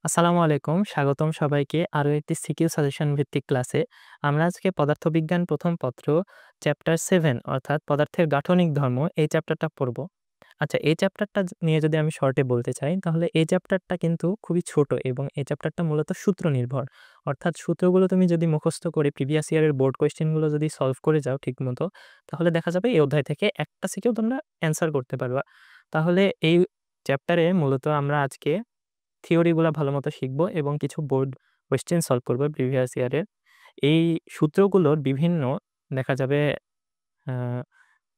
আসসালামু আলাইকুম। স্বাগতম সবাইকে আরো একটি সিকিউ সাজেশন ভিত্তিক ক্লাসে। আমরা আজকে পদার্থবিজ্ঞান ১ম পত্র চ্যাপ্টার 7 অর্থাৎ পদার্থের গাঠনিক ধর্ম এই চ্যাপ্টারটা পড়ব। আচ্ছা, এই চ্যাপ্টারটা নিয়ে যদি আমি শর্টে বলতে চাই তাহলে এই চ্যাপ্টারটা কিন্তু খুবই ছোট এবং এই চ্যাপ্টারটা মূলত সূত্র নির্ভর। অর্থাৎ সূত্রগুলো তুমি যদি মুখস্থ করে প্রিভিয়াস ইয়ারের বোর্ড কোয়েশ্চেন গুলো যদি সলভ করে যাও ঠিকমতো, তাহলে দেখা যাবে এই অধ্যায় থেকে একটা সিকিউ তোমরা অ্যান্সার করতে পারবা। তাহলে এই চ্যাপ্টারে মূলত আমরা আজকে থিওরি গুলা ভালোমতো শিখব এবং কিছু বোর্ড কোয়েশ্চেন সলভ করব প্রিভিয়াস ইয়ারের। এই সূত্রগুলোর বিভিন্ন দেখা যাবে আ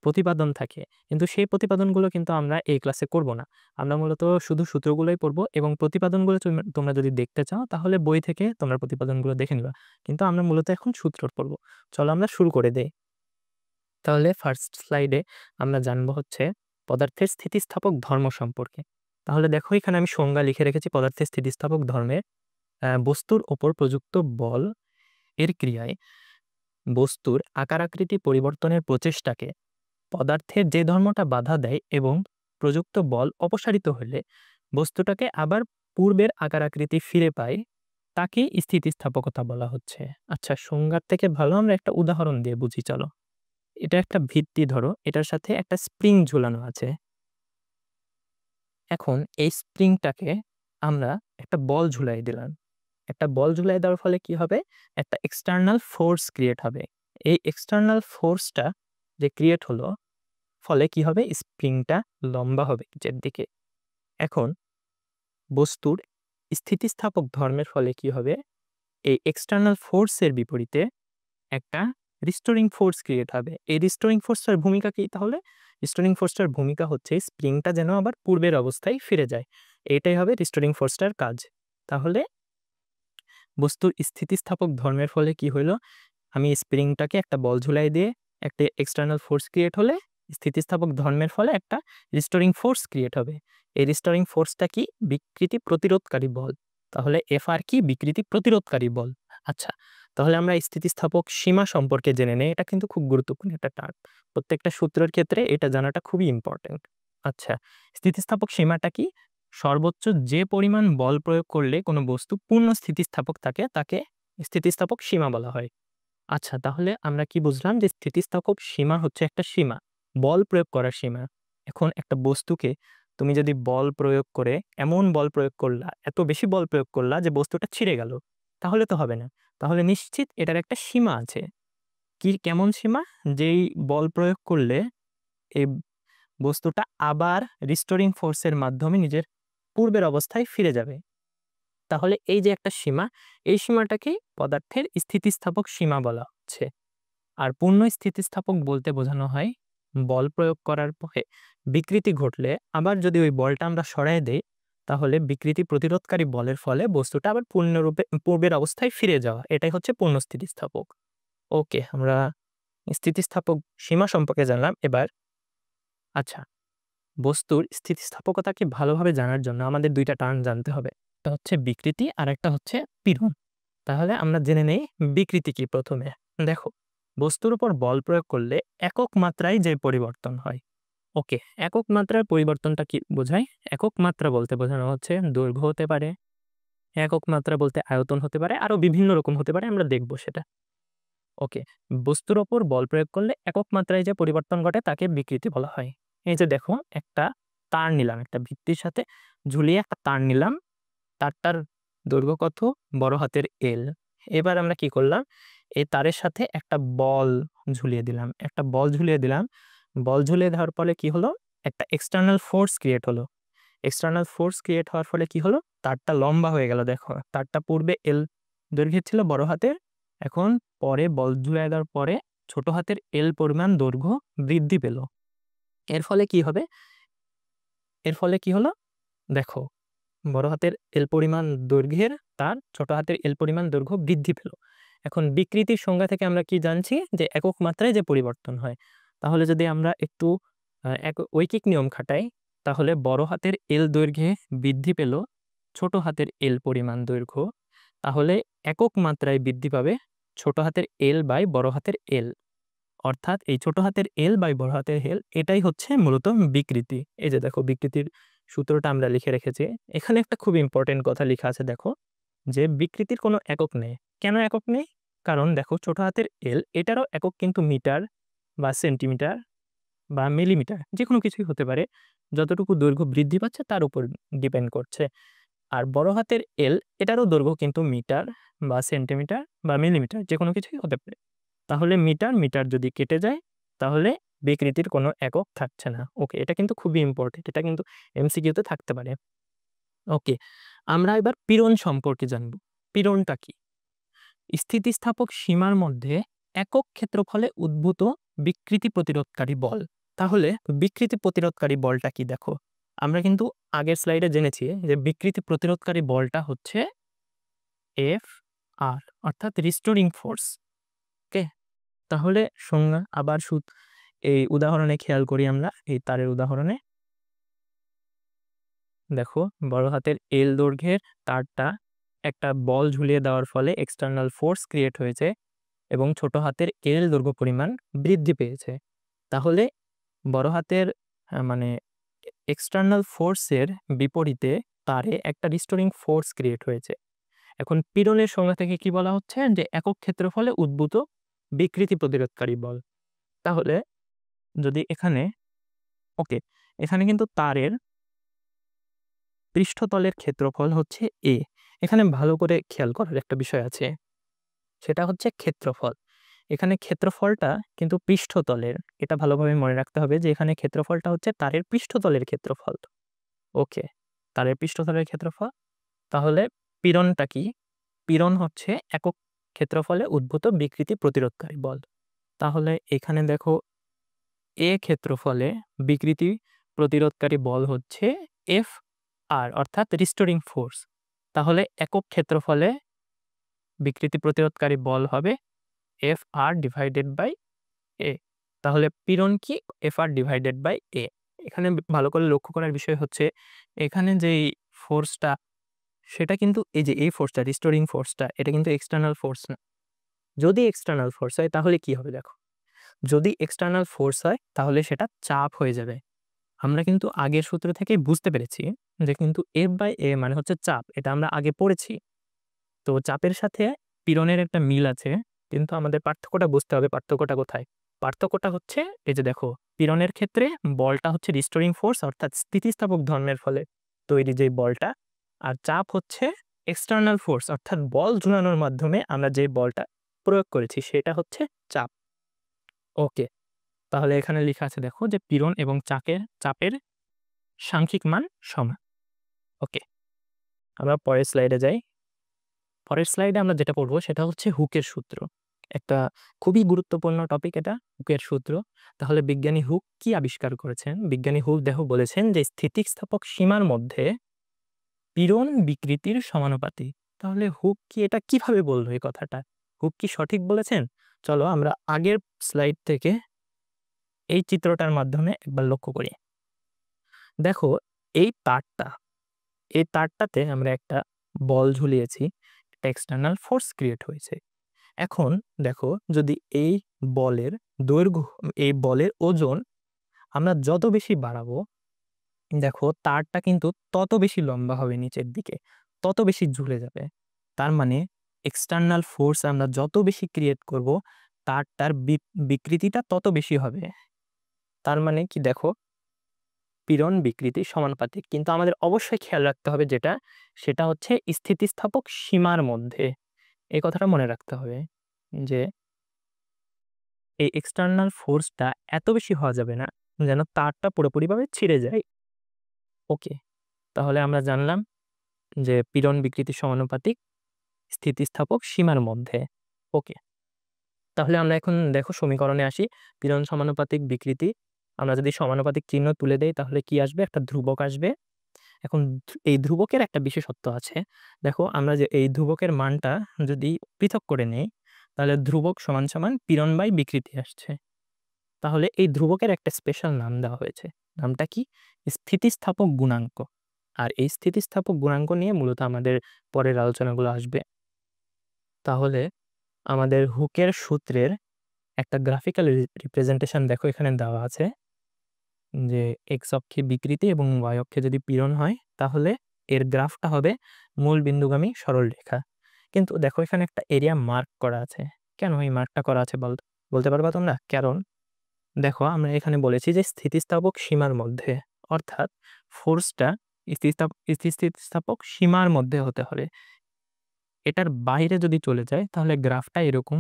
প্রতিপাদন থাকে। কিন্তু সেই প্রতিপাদনগুলো কিন্তু আমরা এই ক্লাসে করব না। আমরা মূলত শুধু সূত্রগুলোই পড়ব এবং প্রতিপাদনগুলো তোমরা যদি দেখতে চাও তাহলে বই থেকে তোমরা প্রতিপাদনগুলো দেখে নিবা। কিন্তু আমরা মূলত এখন সূত্র পড়ব। চলো আমরা শুরু করে দেই। তাহলে ফার্স্ট স্লাইডে আমরা জানবো হচ্ছে পদার্থের স্থিতিস্থাপক ধর্ম সম্পর্কে। তাহলে দেখো এখানে আমি সংজ্ঞা লিখে রেখেছি পদার্থের স্থিতিস্থাপক ধর্মের। বস্তুর উপর প্রযুক্ত বল এর ক্রিয়ায় বস্তুর আকার আকৃতি পরিবর্তনের প্রচেষ্টাকে পদার্থের যে ধর্মটা বাধা দেয় এবং প্রযুক্ত বল অপসারিত হলে বস্তুটাকে আবার পূর্বের আকার আকৃতি ফিরে পায়, তাকেই স্থিতিস্থাপকতা বলা হচ্ছে। আচ্ছা, সংজ্ঞার থেকে ভালো আমরা একটা উদাহরণ দিয়ে বুঝি চলো। এটা একটা ভিত্তি ধরো, এটার সাথে একটা স্প্রিং ঝুলানো আছে। এখন এই স্প্রিংটাকে আমরা একটা বল ঝুলাই দিলাম। একটা বল ঝুলাই দেওয়ার ফলে কি হবে? একটা এক্সটার্নাল ফোর্স ক্রিয়েট হবে। এই এক্সটার্নাল ফোর্সটা যে ক্রিয়েট হলো, ফলে কি হবে? স্প্রিংটা লম্বা হবে নিচের দিকে। এখন বস্তুর স্থিতিস্থাপক ধর্মের ফলে কি হবে? এই এক্সটার্নাল ফোর্সের বিপরীতে একটা রিস্টোরিং ফোর্স ক্রিয়েট হবে। এই রিস্টোরিং ফোর্সটার ভূমিকা কি তাহলে? রিস্টোরিং ফোর্সটার ভূমিকা হচ্ছে স্প্রিংটা যেন আবার পূর্বের অবস্থায় ফিরে যায়। এটাই হবে রিস্টোরিং ফোর্সটার কাজ। তাহলে বস্তুর স্থিতিস্থাপক ধর্মের ফলে কি হইল? আমি স্প্রিংটাকে একটা বল ঝুলাই দিয়ে একটা এক্সটার্নাল ফোর্স ক্রিয়েট হলে স্থিতিস্থাপক ধর্মের ফলে একটা রিস্টোরিং ফোর্স ক্রিয়েট হবে। এই রিস্টোরিং ফোর্সটা কি? বিকৃতি প্রতিরোধকারী বল। তাহলে এফআর কি? বিকৃতি প্রতিরোধকারী বল। আচ্ছা, তাহলে আমরা স্থিতিস্থাপক সীমা সম্পর্কে জেনে নেই। এটা কিন্তু খুব গুরুত্বপূর্ণ একটা টার্ম। প্রত্যেকটা সূত্রের ক্ষেত্রে এটা জানাটা খুবই ইম্পর্টেন্ট। আচ্ছা, স্থিতিস্থাপক সীমাটা কি? সর্বোচ্চ যে পরিমাণ বল প্রয়োগ করলে কোনো বস্তু পূর্ণ স্থিতিস্থাপক থাকে তাকে স্থিতিস্থাপক সীমা বলা হয়। আচ্ছা, তাহলে আমরা কি বুঝলাম? যে স্থিতিস্থাপক সীমা হচ্ছে একটা সীমা, বল প্রয়োগ করার সীমা। এখন একটা বস্তুকে তুমি যদি বল প্রয়োগ করে এমন বল প্রয়োগ করলা, এত বেশি বল প্রয়োগ করলা যে বস্তুটা ছিঁড়ে গেল, তাহলে তো হবে না। তাহলে নিশ্চিত এটার একটা সীমা আছে। কেমন সীমা? যেই বল প্রয়োগ করলে এই বস্তুটা আবার রিস্টোরিং ফোর্স এর মাধ্যমে নিজের পূর্বের অবস্থায় ফিরে যাবে। তাহলে এই যে একটা সীমা, এই সীমাটাকেই পদার্থের স্থিতিস্থাপক সীমা বলা হচ্ছে। আর পূর্ণ স্থিতিস্থাপক বলতে বোঝানো হয় বল প্রয়োগ করার পরে বিকৃতি ঘটলে আবার যদি ওই বলটা আমরা সরায় দেই, তাহলে বিকৃতি প্রতিরোধকারী বলের ফলে বস্তুটা আবার পূর্ণরূপে পূর্বের অবস্থায় ফিরে যাওয়া। এটাই হচ্ছে পূর্ণ স্থিতিস্থাপক। ওকে, আমরা স্থিতিস্থাপক সীমা সম্পর্কে জানলাম। এবার আচ্ছা, বস্তুর স্থিতিস্থাপকতাকে ভালোভাবে জানার জন্য আমাদের ২ টা টার্ম জানতে হবে। একটা হচ্ছে বিকৃতি আর একটা হচ্ছে পীড়ন। তাহলে আমরা জেনে নেই বিকৃতি কি প্রথমে। দেখো, বস্তুর উপর বল প্রয়োগ করলে একক মাত্রায় যে পরিবর্তন হয়। ওকে, একক মাত্রার পরিবর্তনটা কি বোঝায়? একক মাত্রা বলতে বোঝানো হচ্ছে দৈর্ঘ্য হতে পারে, একক মাত্রা বলতে আয়তন হতে পারে, আরো বিভিন্ন রকম হতে পারে, আমরা দেখব সেটা। ওকে, বস্তুর ওপর বল প্রয়োগ করলে একক মাত্রায় যে পরিবর্তন ঘটে তাকে বিকৃতি বলা হয়। এই যে দেখো, একটা তার নিলাম, একটা ভিত্তির সাথে ঝুলিয়ে একটা তার নিলাম। তারটার দৈর্ঘ্য কত? বড় হাতের এল। এবার আমরা কি করলাম? এই তারের সাথে একটা বল ঝুলিয়ে দিলাম। একটা বল ঝুলিয়ে দিলাম। বল ঝুলিয়ে দেওয়ার ফলে কি হলো? একটা এক্সটার্নাল ফোর্স ক্রিয়েট হলো। এক্সটার্নাল ফোর্স ক্রিয়েট হওয়ার ফলে কি হলো? তারটা লম্বা হয়ে গেল। দেখো, তারটা পূর্বে এল দৈর্ঘ্যের ছিল বড় হাতের। এখন পরে বল ঝুলিয়ে দেওয়ার পরে ছোট হাতের এল পরিমাণ দৈর্ঘ্য বৃদ্ধি পেল। এর ফলে কি হবে? এর ফলে কি হলো? দেখো, বড় হাতের এল পরিমাণ দৈর্ঘ্যের তার ছোট হাতের এল পরিমাণ দৈর্ঘ্য বৃদ্ধি পেল। এখন বিকৃতির সংজ্ঞা থেকে আমরা কি জানছি? যে একক মাত্রায় যে পরিবর্তন হয়। তাহলে যদি আমরা একটু ঐকিক নিয়ম খাটাই, তাহলে বড় হাতের এল দৈর্ঘ্যে বৃদ্ধি পেল ছোট হাতের এল পরিমাণ দৈর্ঘ্য। তাহলে একক মাত্রায় বৃদ্ধি পাবে ছোট হাতের এল বাই বড় হাতের এল। অর্থাৎ এই ছোট হাতের এল বাই বড় হাতের এল, এটাই হচ্ছে মূলত বিকৃতি। এই যে দেখো, বিকৃতির সূত্রটা আমরা লিখে রেখেছি। এখানে একটা খুব ইম্পর্টেন্ট কথা লিখা আছে দেখো, যে বিকৃতির কোনো একক নেই। কেন একক নেই? কারণ দেখো ছোট হাতের এল এটারও একক কিন্তু মিটার বা সেন্টিমিটার বা মিলিমিটার, যেকোনো কিছুই হতে পারে। যতটুকু দৈর্ঘ্য বৃদ্ধি পাচ্ছে তার উপর ডিপেন্ড করছে। আর বড় হাতের এল এটারও দৈর্ঘ্য কিন্তু মিটার বা সেন্টিমিটার বা মিলিমিটার, যেকোনো কিছুই হতে পারে। তাহলে মিটার মিটার যদি কেটে যায় তাহলে বিকৃতির কোনো একক থাকছে না। ওকে, এটা কিন্তু খুবই ইম্পর্টেন্ট, এটা কিন্তু এমসিকিউতে থাকতে পারে। ওকে, আমরা এবার পীড়ন সম্পর্কে জানব। পীড়নটা কি? স্থিতিস্থাপক সীমার মধ্যে একক ক্ষেত্রফলে উদ্ভূত বিকৃতি প্রতিরোধকারী বল। তাহলে বিকৃতি প্রতিরোধকারী বলটা কি? দেখো, আমরা কিন্তু আগের স্লাইডে জেনেছি যে বিকৃতি প্রতিরোধকারী বলটা হচ্ছে এফ আর, অর্থাৎ রিস্টোরিং ফোর্স। ওকে, তাহলে সংজ্ঞা আবার এই উদাহরণে খেয়াল করি আমরা। এই তারের উদাহরণে দেখো, বড় হাতের এল দৈর্ঘ্যের তারটা একটা বল ঝুলিয়ে দেওয়ার ফলে এক্সটার্নাল ফোর্স ক্রিয়েট হয়েছে এবং ছোট হাতের এল দৈর্ঘ্য পরিমাণ বৃদ্ধি পেয়েছে। তাহলে বড় হাতের মানে এক্সটার্নাল ফোর্সের বিপরীতে তারে একটা রিস্টোরিং ফোর্স ক্রিয়েট হয়েছে। এখন পীড়নের সংজ্ঞা থেকে কি বলা হচ্ছে? যে একক ক্ষেত্রফলে উদ্ভূত বিকৃতি প্রতিরোধকারী বল। তাহলে যদি এখানে এখানে কিন্তু তারের পৃষ্ঠতলের ক্ষেত্রফল হচ্ছে এ। এখানে ভালো করে খেয়াল করার একটা বিষয় আছে, সেটা হচ্ছে ক্ষেত্রফল। এখানে ক্ষেত্রফলটা কিন্তু পৃষ্ঠতলের, এটা ভালোভাবে মনে রাখতে হবে যে এখানে ক্ষেত্রফলটা হচ্ছে তারের পৃষ্ঠতলের ক্ষেত্রফল। ওকে, তারের পৃষ্ঠতলের ক্ষেত্রফল। তাহলে পীড়নটা কি? পীড়ন হচ্ছে একক ক্ষেত্রফলে উদ্ভূত বিকৃতি প্রতিরোধকারী বল। তাহলে এখানে দেখো, এ ক্ষেত্রফলে বিকৃতি প্রতিরোধকারী বল হচ্ছে এফ আর, অর্থাৎ রিস্টোরিং ফোর্স। তাহলে একক ক্ষেত্রফলে বিকৃতি প্রতিরোধকারী বল হবে এফ আর ডিভাইডেড বাই এ। তাহলে পীড়ন কি? এফ আর ডিভাইডেড বাই এ। এখানে ভালো করে লক্ষ্য করার বিষয় হচ্ছে এখানে যেই ফোর্সটা, সেটা কিন্তু এই যে এই ফোর্সটা, রিস্টোরিং ফোর্সটা, এটা কিন্তু এক্সটার্নাল ফোর্স না। যদি এক্সটার্নাল ফোর্স হয় তাহলে কি হবে? দেখো, যদি এক্সটার্নাল ফোর্স হয় তাহলে সেটা চাপ হয়ে যাবে। আমরা কিন্তু আগের সূত্র থেকে বুঝতে পেরেছি যে কিন্তু এফ বাই এ মানে হচ্ছে চাপ, এটা আমরা আগে পড়েছি। তো চাপের সাথে পীড়নের একটা মিল আছে, কিন্তু আমাদের পার্থক্যটা বুঝতে হবে। পার্থক্যটা কোথায়? পার্থক্যটা হচ্ছে এই যে দেখো, পীড়নের ক্ষেত্রে বলটা হচ্ছে রিস্টোরিং ফোর্স, অর্থাৎ স্থিতিস্থাপক ধর্মের ফলে তৈরি যে বলটা, আর চাপ হচ্ছে এক্সটার্নাল ফোর্স, অর্থাৎ বল ঝুলানোর মাধ্যমে আমরা যে বলটা প্রয়োগ করেছি সেটা হচ্ছে চাপ। ওকে, তাহলে এখানে লেখা আছে দেখো যে পীড়ন এবং চাপের সাংখ্যিক মান সমান। ওকে, আমরা পরের স্লাইডে যাই। পরের স্লাইডে আমরা যেটা পড়বো সেটা হচ্ছে হুকের সূত্র। একটা খুবই গুরুত্বপূর্ণ টপিক এটা, হুকের সূত্র। তাহলে বিজ্ঞানী হুক কি আবিষ্কার করেছেন? বিজ্ঞানী হুক দেখো বলেছেন যে স্থিতিস্থাপক সীমার মধ্যে পীড়ন বিকৃতির সমানুপাতি। তাহলে হুক কি এটা কিভাবে বললো এই কথাটা? হুক কি সঠিক বলেছেন? চলো আমরা আগের স্লাইড থেকে এই চিত্রটার মাধ্যমে একবার লক্ষ্য করি। দেখো, এই তারটাতে আমরা একটা বল ঝুলিয়েছি, একটা এক্সটার্নাল ফোর্স ক্রিয়েট হয়েছে। এখন দেখো, যদি এই বলের দৈর্ঘ্য, এই বলের ওজন আমরা যত বেশি বাড়াবো, দেখো তারটা কিন্তু তত বেশি লম্বা হবে নিচের দিকে, তত বেশি ঝুলে যাবে। তার মানে এক্সটার্নাল ফোর্স আমরা যত বেশি ক্রিয়েট করব, তারটার বিকৃতিটা তত বেশি হবে। তার মানে কি? দেখো, পীড়ন বিকৃতি সমানুপাতিক, কিন্তু আমাদের অবশ্যই খেয়াল রাখতে হবে যেটা, সেটা হচ্ছে স্থিতিস্থাপক সীমার মধ্যে। এই কথাটা মনে রাখতে হবে যে এই এক্সটার্নাল ফোর্সটা এত বেশি হওয়া যাবে না যেন তারটা পুরোপুরিভাবে ছিঁড়ে যায়। ওকে, তাহলে আমরা জানলাম যে পীড়ন বিকৃতি সমানুপাতিক স্থিতিস্থাপক সীমার মধ্যে। ওকে, তাহলে আমরা এখন দেখো সমীকরণে আসি। পীড়ন সমানুপাতিক বিকৃতি, আমরা যদি সমানুপাতিক চিহ্ন তুলে দেই তাহলে কি আসবে? একটা ধ্রুবক আসবে। এখন এই ধ্রুবকের একটা বিশেষত্ব আছে। দেখো, আমরা যে এই ধ্রুবকের মানটা যদি পৃথক করে নেই তাহলে ধ্রুবক সমান সমান পীড়ন বাই বিকৃতি আসছে। তাহলে এই ধ্রুবকের একটা স্পেশাল নাম দেওয়া হয়েছে। নামটা কি? স্থিতিস্থাপক গুণাঙ্ক। আর এই স্থিতিস্থাপক গুণাঙ্ক নিয়ে মূলত আমাদের পরের আলোচনাগুলো আসবে। তাহলে আমাদের হুকের সূত্রের একটা গ্রাফিক্যাল রিপ্রেজেন্টেশন দেখো এখানে দেওয়া আছে। যে এক্স অক্ষে বিকৃতি এবং ওয়াই অক্ষে যদি পীড়ন হয় তাহলে এর গ্রাফটা হবে মূল বিন্দুগামী সরলরেখা। কিন্তু দেখো এখানে একটা এরিয়া মার্ক করা আছে। কেন এই মার্কটা করা আছে বলতে পারবা তোমরা? কারণ দেখো আমরা এখানে বলেছি যে স্থিতিস্থাপক সীমার মধ্যে, অর্থাৎ ফোর্সটা স্থিতিস্থাপক সীমার মধ্যে হতে হবে। এটার বাইরে যদি চলে যায় তাহলে গ্রাফটা এরকম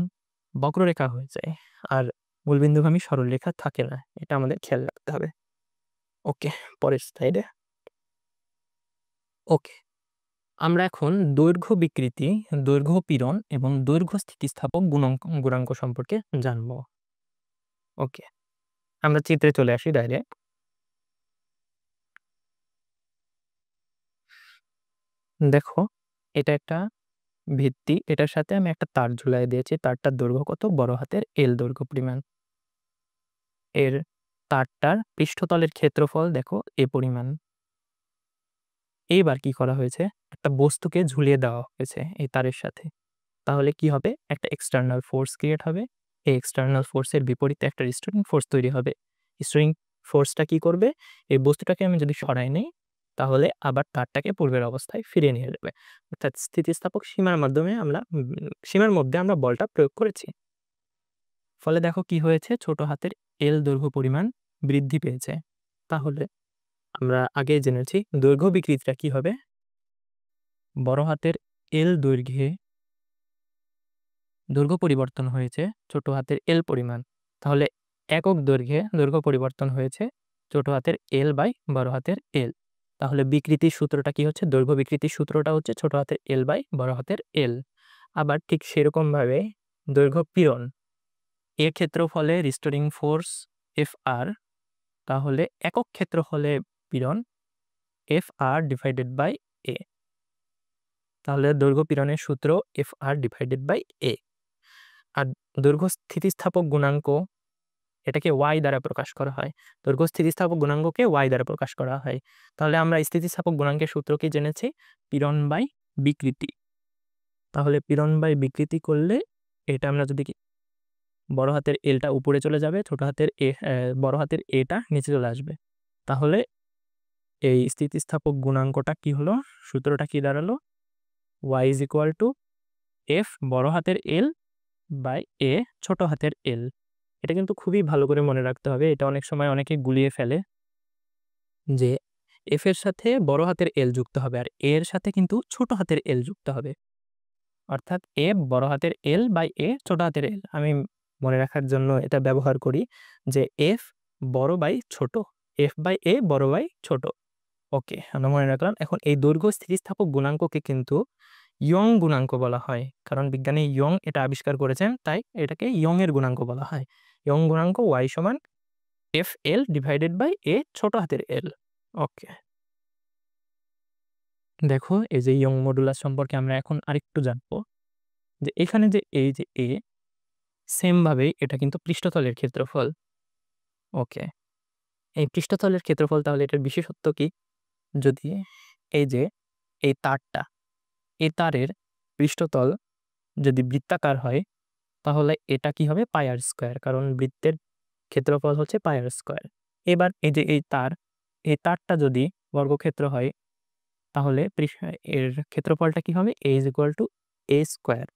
বক্ররেখা হয়ে যায় আর মূলবিন্দুগামী সরলরেখা থাকে না। এটা আমাদের খেয়াল রাখতে হবে। ওকে, পরের স্লাইডে। ওকে, আমরা এখন দৈর্ঘ্য বিকৃতি, দৈর্ঘ্য পীড়ন এবং দৈর্ঘ্য স্থিতিস্থাপক গুণাঙ্ক সম্পর্কে জানবো। ওকে, আমরা চিত্রে চলে আসি ডাইরেক্ট। দেখো এটা একটা ভিত্তি, এটার সাথে আমি একটা তার ঝুলাই দিয়েছি। তারটার দৈর্ঘ্য কত? বড় হাতের এল দৈর্ঘ্য পরিমাণ। এর তারটার পৃষ্ঠতলের ক্ষেত্রফল দেখো এ পরিমাণ। এইবার কি করা হয়েছে? একটা বস্তুকে ঝুলিয়ে দেওয়া হয়েছে এই তারের সাথে। তাহলে কি হবে? একটা এক্সটার্নাল ফোর্স ক্রিয়েট হবে। এই এক্সটার্নাল ফোর্সের বিপরীতে একটা রিস্টোরিং ফোর্স তৈরি হবে। রিস্টোরিং ফোর্সটা কি করবে? এই বস্তুটাকে আমি যদি সরাই নেই তাহলে আবার তারটাকে পূর্বের অবস্থায় ফিরিয়ে নিয়ে যাবে। অর্থাৎ স্থিতিস্থাপক সীমার মাধ্যমে সীমার মধ্যে আমরা বলটা প্রয়োগ করেছি। ফলে দেখো কি হয়েছে? ছোট হাতের এল দৈর্ঘ্য পরিমাণ বৃদ্ধি পেয়েছে। তাহলে আমরা আগেই জেনেছি দৈর্ঘ্য বিকৃতিটা কি হবে? বড় হাতের এল দৈর্ঘ্যে দৈর্ঘ্য পরিবর্তন হয়েছে ছোট হাতের এল পরিমাণ। তাহলে একক দৈর্ঘ্যে দৈর্ঘ্য পরিবর্তন হয়েছে ছোট হাতের এল বাই বড় হাতের এল। তাহলে বিকৃতির সূত্রটা কি হচ্ছে? দৈর্ঘ্য বিকৃতির সূত্রটা হচ্ছে ছোট হাতের এল বাই বড় হাতের এল। আবার ঠিক সেরকমভাবে দৈর্ঘ্য পীড়ন, এর ক্ষেত্রফলে রিস্টোরিং ফোর্স এফ আর, তাহলে একক ক্ষেত্রফলে পীড়ন এফ আর ডিভাইডেড বাই এ। তাহলে দৈর্ঘ্য পীড়নের সূত্র এফ আর ডিভাইডেড বাই এ। আর দৈর্ঘ্য স্থিতিস্থাপক গুণাঙ্ক, এটাকে ওয়াই দ্বারা প্রকাশ করা হয়। দৈর্ঘ্য স্থিতিস্থাপক গুণাঙ্ককে ওয়াই দ্বারা প্রকাশ করা হয়। তাহলে আমরা স্থিতিস্থাপক গুণাঙ্কের সূত্র কি জেনেছি? পীড়ন বাই বিকৃতি। তাহলে পীড়ন বাই বিকৃতি করলে এটা আমরা যদি বড় হাতের এলটা উপরে চলে যাবে, ছোট হাতের বড় হাতের এটা নিচে চলে আসবে। তাহলে এই স্থিতিস্থাপক গুণাঙ্কটা কি হলো? সূত্রটা কি দাঁড়ালো? Y is equal to F বড় হাতের এল বাই এ ছোট হাতের এল। এটা কিন্তু খুবই ভালো করে মনে রাখতে হবে। এটা অনেক সময় অনেকে গুলিয়ে ফেলে যে এফ এর সাথে বড় হাতের এল যুক্ত হবে আর এর সাথে কিন্তু ছোট হাতের এল যুক্ত হবে। অর্থাৎ এফ বড় হাতের এল বাই এ ছোট হাতের এল। আমি মনে রাখার জন্য এটা ব্যবহার করি যে এফ বড় বাই ছোট, এফ বাই এ বড় বাই ছোট। ওকে, আমরা মনে রাখলাম। এখন এই দৈর্ঘ্য স্থিতিস্থাপক গুণাঙ্ককে কিন্তু ইয়ং গুণাঙ্ক বলা হয়, কারণ বিজ্ঞানী ইয়ং এটা আবিষ্কার করেছেন, তাই এটাকে ইয়ং এর গুণাঙ্ক বলা হয়। ইয়ং গুণাঙ্ক ওয়াই সমান এফ এল ডিভাইডেড বাই এ ছোট হাতের এল। ওকে, দেখো এই যে ইয়ং মডুলাস সম্পর্কে আমরা এখন আরেকটু জানবো যে এখানে যে এই যে এ, সেম ভাবে এটা কিন্তু পৃষ্ঠতলের ক্ষেত্রফল। ওকে, এই পৃষ্ঠতলের ক্ষেত্রফল, তাহলে এটার বিশেষত্ব কি? যদি এই যে এই তারটা, এই তারের পৃষ্ঠতল যদি বৃত্তাকার হয় তাহলে এটা কি হবে? পাই আর স্কয়ার, কারণ বৃত্তের ক্ষেত্রফল হচ্ছে পাই আর স্কয়ার। এবার এই যে এই তারটা যদি বর্গক্ষেত্র হয় তাহলে এর ক্ষেত্রফলটা কি হবে? A is equal to A square,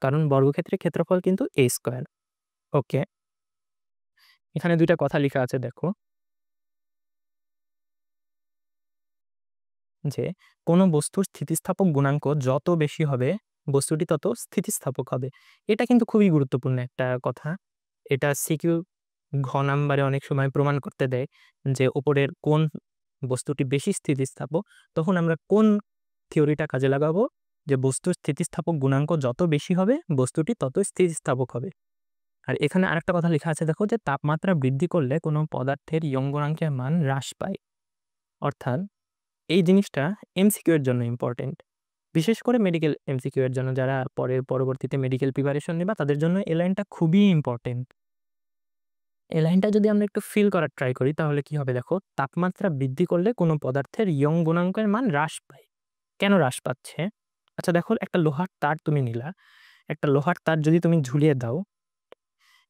কারণ বর্গক্ষেত্রের ক্ষেত্রফল কিন্তু এ স্কয়ার। ওকে, এখানে দুইটা কথা লেখা আছে দেখো, যে কোনো বস্তুর স্থিতিস্থাপক গুণাঙ্ক যত বেশি হবে বস্তুটি তত স্থিতিস্থাপক হবে। এটা কিন্তু খুবই গুরুত্বপূর্ণ একটা কথা। এটা সিকিউ ঘ নাম্বারে অনেক সময় প্রমাণ করতে দেয় যে উপরের কোন বস্তুটি বেশি স্থিতিস্থাপক। তখন আমরা কোন থিওরিটা কাজে লাগাবো? যে বস্তুর স্থিতিস্থাপক গুণাঙ্ক যত বেশি হবে বস্তুটি তত স্থিতিস্থাপক হবে। আর এখানে আরেকটা কথা লেখা আছে দেখো, যে তাপমাত্রা বৃদ্ধি করলে কোনো পদার্থের ইয়ং গুণাঙ্কের মান হ্রাস পায়। অর্থাৎ এই জিনিসটা এমসিকিউ এর জন্য ইম্পর্টেন্ট, বিশেষ করে মেডিকেল এমসিকিউ এর জন্য। যারা পরবর্তীতে মেডিকেল প্রিপারেশন নেবা তাদের জন্য এই লাইনটা খুবই ইম্পর্টেন্ট। এই লাইনটা যদি আমরা একটু ফিল করার ট্রাই করি তাহলে কি হবে? দেখো, তাপমাত্রা বৃদ্ধি করলে কোনো পদার্থের ইয়ং গুণাঙ্কের মান হ্রাস পায়। কেন হ্রাস পাচ্ছে? আচ্ছা দেখো, একটা লোহার তার তুমি নিলা, একটা লোহার তার যদি তুমি ঝুলিয়ে দাও,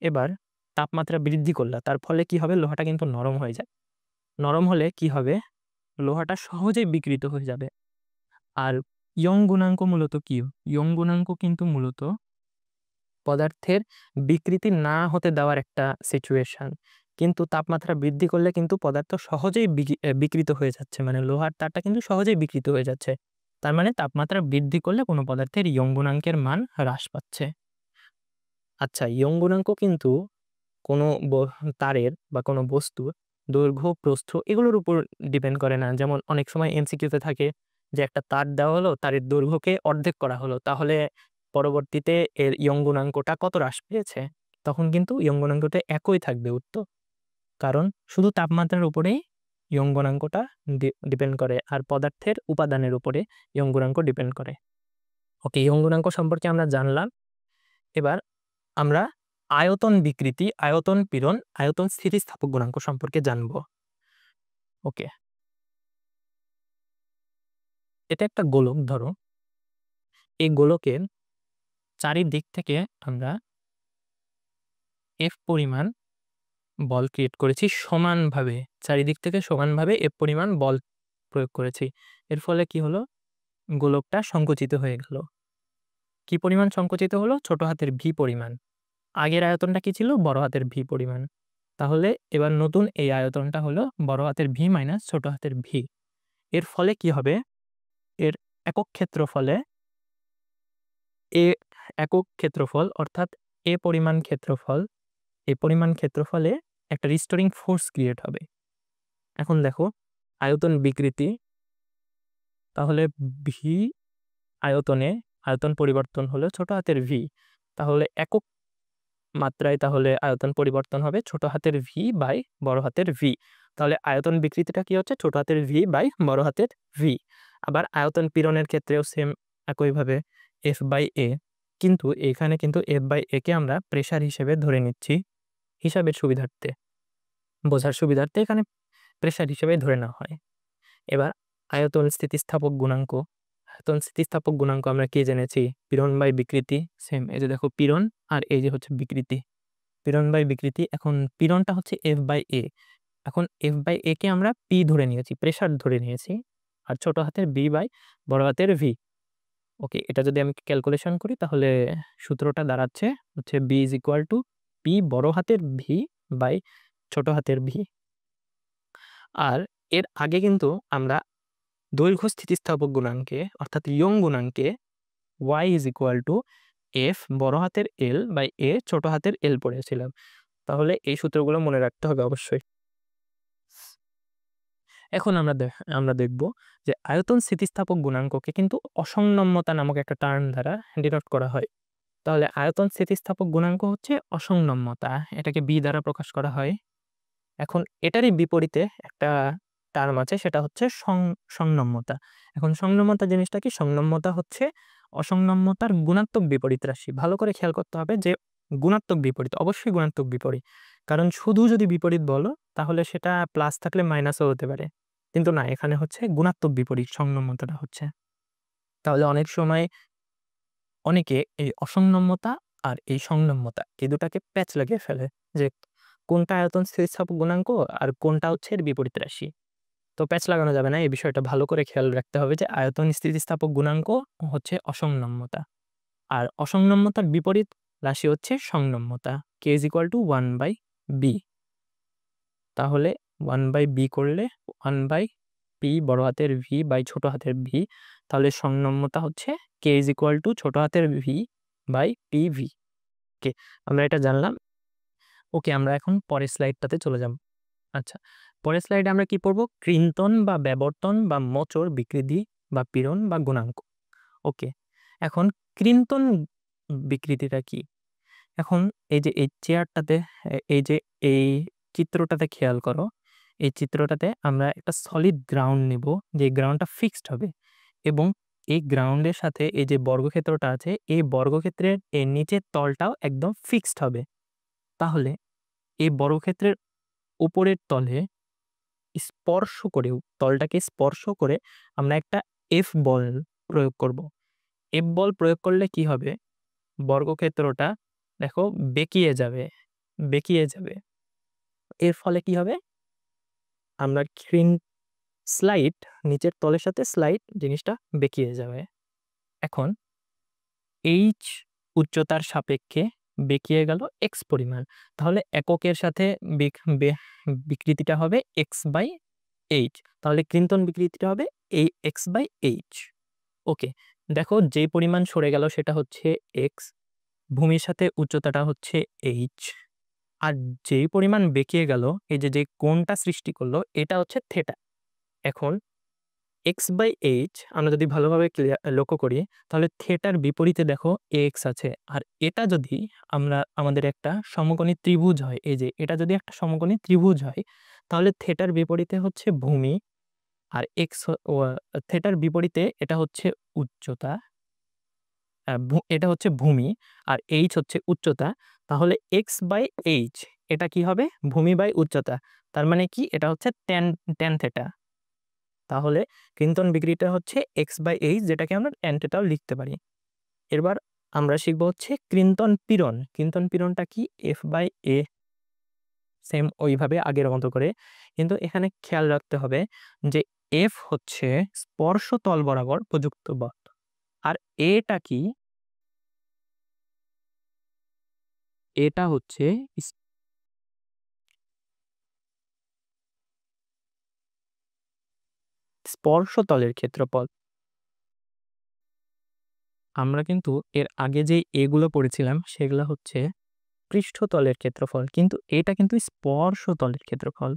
এবার তাপমাত্রা বৃদ্ধি করলা, তার ফলে কি হবে? লোহাটা কিন্তু নরম হয়ে যায়। নরম হলে কি হবে, লোহাটা সহজেই বিকৃত হয়ে যাবে। আর ইয়ং গুণাঙ্ক মূলত কি? ইয়ং গুণাঙ্ক কিন্তু মূলত পদার্থের বিকৃতি না হতে দেওয়ার একটা সিচুয়েশন। কিন্তু তাপমাত্রা বৃদ্ধি করলে কিন্তু পদার্থ সহজেই বিকৃত হয়ে যাচ্ছে। মানে লোহার তারটা কিন্তু সহজেই বিকৃত হয়ে যাচ্ছে। তার মানে তাপমাত্রা বৃদ্ধি করলে কোনো পদার্থের ইয়ং গুণাঙ্কের মান হ্রাস পাচ্ছে। আচ্ছা, ইয়ং গুণাঙ্ক কিন্তু কোনো তারের বা কোনো বস্তুর দৈর্ঘ্য, প্রস্থ এগুলোর উপর ডিপেন্ড করে না। যেমন অনেক সময় এমসিকিউতে থাকে যে একটা তার দেওয়া হলো, তারের দৈর্ঘ্যকে অর্ধেক করা হলো। তাহলে পরবর্তীতে এর ইয়ং গুণাঙ্কটা কত হ্রাস পেয়েছে? তখন কিন্তু ইয়ং গুণাঙ্কটা একই থাকবে উত্তর। কারণ শুধু তাপমাত্রার উপরেই ইয়ং গুণাঙ্কটা ডিপেন্ড করে, আর পদার্থের উপাদানের উপরে ইয়ং গুণাঙ্ক ডিপেন্ড করে। ওকে, ইয়ং গুণাঙ্ক সম্পর্কে আমরা জানলাম। এবার আমরা আয়তন বিকৃতি, আয়তন পীড়ন, আয়তন স্থিতিস্থাপক গুণাঙ্ক সম্পর্কে জানব। ওকে, এটা একটা গোলক ধরো। এই গোলকের চারিদিক থেকে আমরা এফ পরিমাণ বল ক্রিয়েট করেছি সমানভাবে। চারিদিক থেকে সমানভাবে এফ পরিমাণ বল প্রয়োগ করেছি। এর ফলে কি হলো? গোলকটা সংকুচিত হয়ে গেল। কি পরিমাণ সংকুচিত হলো? ছোট হাতের ভি পরিমাণ। আগের আয়তনটা কি ছিল? বড় হাতের ভি পরিমাণ। তাহলে এবার নতুন এই আয়তনটা হলো বড় হাতের ভি মাইনাস ছোট হাতের ভি। এর ফলে কি হবে? এর একক ক্ষেত্রফলে একক ক্ষেত্রফল অর্থাৎ এ পরিমাণ ক্ষেত্রফল, এই পরিমাণ ক্ষেত্রফলে একটা রিস্টোরিং ফোর্স ক্রিয়েট হবে। এখন দেখো আয়তন বিকৃতি, তাহলে ভি আয়তনে আয়তন পরিবর্তন হলো ছোট হাতের ভি। তাহলে একক মাত্রায় তাহলে আয়তন পরিবর্তন হবে ছোট হাতের ভি বাই বড় হাতের ভি। তাহলে আয়তন বিকৃতিটা কি হচ্ছে? ছোট হাতের ভি বাই বড় হাতের ভি। আবার আয়তন পীড়নের ক্ষেত্রেও সেম একইভাবে এফ বাই এ। কিন্তু এখানে কিন্তু এফ বাই এ কে আমরা প্রেসার হিসেবে ধরে নিচ্ছি, হিসাবের সুবিধার্থে, বোঝার সুবিধার্থে এখানে প্রেসার হিসেবে ধরে নেওয়া হয়। এবার আয়তন স্থিতিস্থাপক গুণাঙ্ক, আয়তন স্থিতিস্থাপক গুণাঙ্ক আমরা কি জেনেছি? পীড়ন বাই বিকৃতি। সেম, এই যে দেখো পীড়ন আর এই যে হচ্ছে বিকৃতি, পীড়ন বাই বিকৃতি। এখন পীড়নটা হচ্ছে এফ বাই এ। এখন এফ বাই এ কে আমরা পি ধরে নিয়েছি, প্রেসার ধরে নিয়েছি, আর ছোট হাতের বি বাই বড় হাতের ভি। ওকে, এটা যদি আমি ক্যালকুলেশন করি তাহলে সূত্রটা দাঁড়াচ্ছে হচ্ছে B is equal to P বড় হাতের ভি বাই ছোট হাতের ভি। আর এর আগে কিন্তু আমরা দৈর্ঘ্য স্থিতিস্থাপক গুণাঙ্কে অর্থাৎ ইয়ং গুণাঙ্কে y is equal to F বড় হাতের এল বাই এ ছোট হাতের এল পড়েছিলাম। তাহলে এই সূত্রগুলো মনে রাখতে হবে অবশ্যই। এখন আমরা দেখব যে আয়তন স্থিতিস্থাপক গুণাঙ্ককে কিন্তু অসংনম্যতা নামক একটা টার্ম দ্বারা ডিনোট করা হয়। তাহলে আয়তন স্থিতিস্থাপক গুণাঙ্ক হচ্ছে অসংনম্যতা, এটাকে বি দ্বারা প্রকাশ করা হয়। এখন এটারই বিপরীতে একটা টার্ম আছে, সেটা হচ্ছে সংনম্যতা। এখন সংনম্যতা জিনিসটা কি? সংনম্যতা হচ্ছে অসংনম্যতার গুণাত্মক বিপরীত রাশি। ভালো করে খেয়াল করতে হবে যে গুণাত্মক বিপরীত, অবশ্যই গুণাত্মক বিপরীত। কারণ শুধু যদি বিপরীত বলো তাহলে সেটা প্লাস থাকলে মাইনাসও হতে পারে, কিন্তু না, এখানে হচ্ছে গুণাত্মক বিপরীত সংনম্যতাটা হচ্ছে। তাহলে অনেক সময় অনেকে এই অসংনম্যতা আর এই সংনম্যতা এই দুটাকে প্যাচ লাগিয়ে ফেলে যে কোনটা আয়তন স্থিতিস্থাপক গুণাঙ্ক আর কোনটা হচ্ছে এর বিপরীত রাশি। তো প্যাচ লাগানো যাবে না, এই বিষয়টা ভালো করে খেয়াল রাখতে হবে যে আয়তন স্থিতিস্থাপক গুণাঙ্ক হচ্ছে অসংনম্যতা, আর অসংনম্যতার বিপরীত রাশি হচ্ছে সংনম্যতা। K is equal two 1/b। তাহলে 1/b করলে 1/p বড় হাতের ভি বাই ছোট হাতের ভি। তাহলে সংনম্যতা হচ্ছে কে ইজ ইকুয়াল টু ছোট হাতের ভি বাই পি ভি। ওকে, আমরা এটা জানলাম। ওকে, আমরা এখন পরের স্লাইডটাতে চলে যাব। আচ্ছা, পরের স্লাইডে আমরা কি পড়বো? কৃন্তন বা ব্যবর্তন বা মোচড় বিকৃতি বা পীড়ন বা গুণাঙ্ক। ওকে, এখন কৃন্তন বিকৃতিটা কি? এখন এই যে এই চেয়ারটাতে, এই যে এই চিত্রটাতে খেয়াল করো, এই চিত্রটাতে আমরা একটা সলিড গ্রাউন্ড নিব, যে গ্রাউন্ডটা ফিক্সড হবে, এবং এই গ্রাউন্ডের সাথে এই যে বর্গক্ষেত্রটা আছে, এই বর্গক্ষেত্রের এর নিচের তলটাও একদম ফিক্সড হবে। তাহলে এই বর্গক্ষেত্রের উপরের তলে স্পর্শ করে, তলটাকে স্পর্শ করে আমরা একটা এফ বল প্রয়োগ করব। এফ বল প্রয়োগ করলে কি হবে? বর্গক্ষেত্রটা দেখো বেঁকিয়ে যাবে, বেঁকিয়ে যাবে। এর ফলে কি হবে? আমরা স্লাইড নিচের তলের সাথে স্লাইড জিনিসটা বেঁকিয়ে যাবে। এখন এইচ উচ্চতার সাপেক্ষে বেঁকিয়ে গেল এক্স পরিমাণ, তাহলে এককের সাথে বিকৃতিটা হবে x/h, তাহলে কৃন্তন বিকৃতিটা হবে এই x/h। ওকে, দেখো যে পরিমাণ সরে গেল সেটা হচ্ছে x, ভূমির সাথে উচ্চতাটা হচ্ছে h, আর যেই পরিমাণ বেঁকিয়ে গেল এই যে কোণটা সৃষ্টি করলো এটা হচ্ছে থিটা। এখন x/h আমরা যদি ভালোভাবে লক্ষ্য করি তাহলে থিটার বিপরীতে দেখো x আছে, আর এটা যদি আমাদের একটা সমকোণী ত্রিভুজ হয়, এই যে এটা যদি একটা সমকোণী ত্রিভুজ হয় তাহলে থিটার বিপরীতে হচ্ছে ভূমি, আর থিটার বিপরীতে এটা হচ্ছে উচ্চতা, এটা হচ্ছে ভূমি, আর h হচ্ছে উচ্চতা, তাহলে x/h এটা কি হবে? ভূমি বাই উচ্চতা, তার মানে কি এটা হচ্ছে tan থিটা। তাহলে কৃন্তন বিকৃতিটা হচ্ছে x/h, যেটাকে আমরা tan থিটাও লিখতে পারি। এবার আমরা শিখবো হচ্ছে কৃন্তন পীড়ন। কৃন্তন পীড়নটা কি? f/a, সেম ওইভাবে আগের মতো করে, কিন্তু এখানে খেয়াল রাখতে হবে যে f হচ্ছে স্পর্শ তল বরাবর প্রযুক্ত বল, আর এটা কি? এটা হচ্ছে স্পর্শতলের ক্ষেত্রফল। আমরা কিন্তু এর আগে যে এগুলো পড়েছিলাম সেগুলো হচ্ছে পৃষ্ঠতলের ক্ষেত্রফল, কিন্তু এটা কিন্তু স্পর্শতলের ক্ষেত্রফল।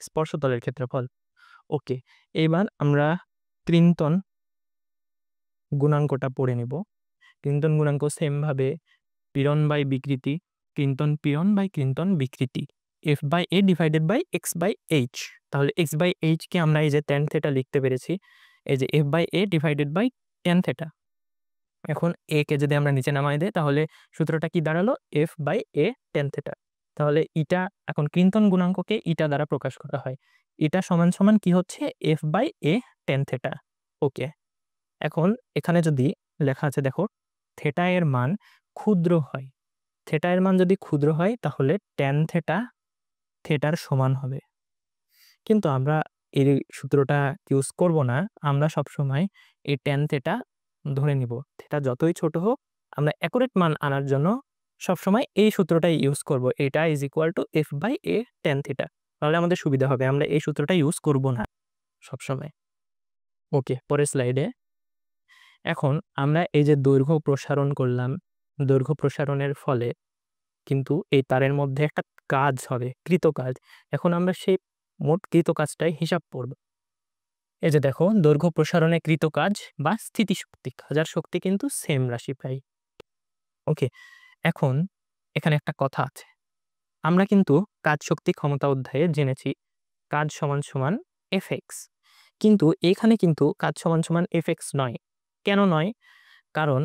স্পর্শতলের ক্ষেত্রফল। ওকে, এবার আমরা কৃন্তন গুণাঙ্কটা পড়ে নেব। কৃন্তন গুণাঙ্ক সেম ভাবে পীড়ন বাই বিকৃতি, কৃন্তন পীড়ন বাই কৃন্তন বিকৃতি, f/a ডিভাইডেড বাই x/h। তাহলে x/h কে আমরা এই যে tan থিটা লিখতে পেরেছি, এই যে f/a divided by tan theta. এখন a কে যদি আমরা নিচে নামাই দেই তাহলে সূত্রটা কি দাঁড়ালো? f/a tan theta. তাহলে ইটা, এখন কৃন্তন গুণাঙ্ককে ইটা দ্বারা প্রকাশ করা হয়, ইটা সমান সমান কি হচ্ছে? f/a tan theta. ওকে, এখন এখানে যদি লেখা আছে দেখো থিটা এর মান ক্ষুদ্র হয়, থিটা এর মান যদি ক্ষুদ্র হয় তাহলে tan থিটা থিটার সমান হবে। কিন্তু আমরা এই সূত্রটা ইউজ করব না, আমরা সবসময় এই tan থিটা ধরে নিব। থিটা যতই ছোট হোক আমরা অ্যাকুরেট মান আনার জন্য সবসময় এই সূত্রটাই ইউজ করব, এটা is equal two f/a tan theta. তাহলে আমাদের সুবিধা হবে, আমরা এই সূত্রটা ইউজ করব না সবসময়। ওকে, পরের স্লাইডে। এখন আমরা এই যে দৈর্ঘ্য প্রসারণ করলাম, দৈর্ঘ্য প্রসারণের ফলে কিন্তু এই তারের মধ্যে একটা কাজ হবে, কৃতকাজ। এখন আমরা সেই মোট কৃতকাজটাই হিসাব করব। এই যে দেখো দৈর্ঘ্য প্রসারণে কৃতকাজ বা স্থিতিশক্তি, কাজার শক্তি কিন্তু সেম রাশি পাই। ওকে, এখন এখানে একটা কথা আছে, আমরা কিন্তু কাজ শক্তি ক্ষমতা অধ্যায়ে জেনেছি কাজ সমান সমান Fx, কিন্তু এখানে কিন্তু কাজ সমান সমান Fx নয়। কেন নয়? কারণ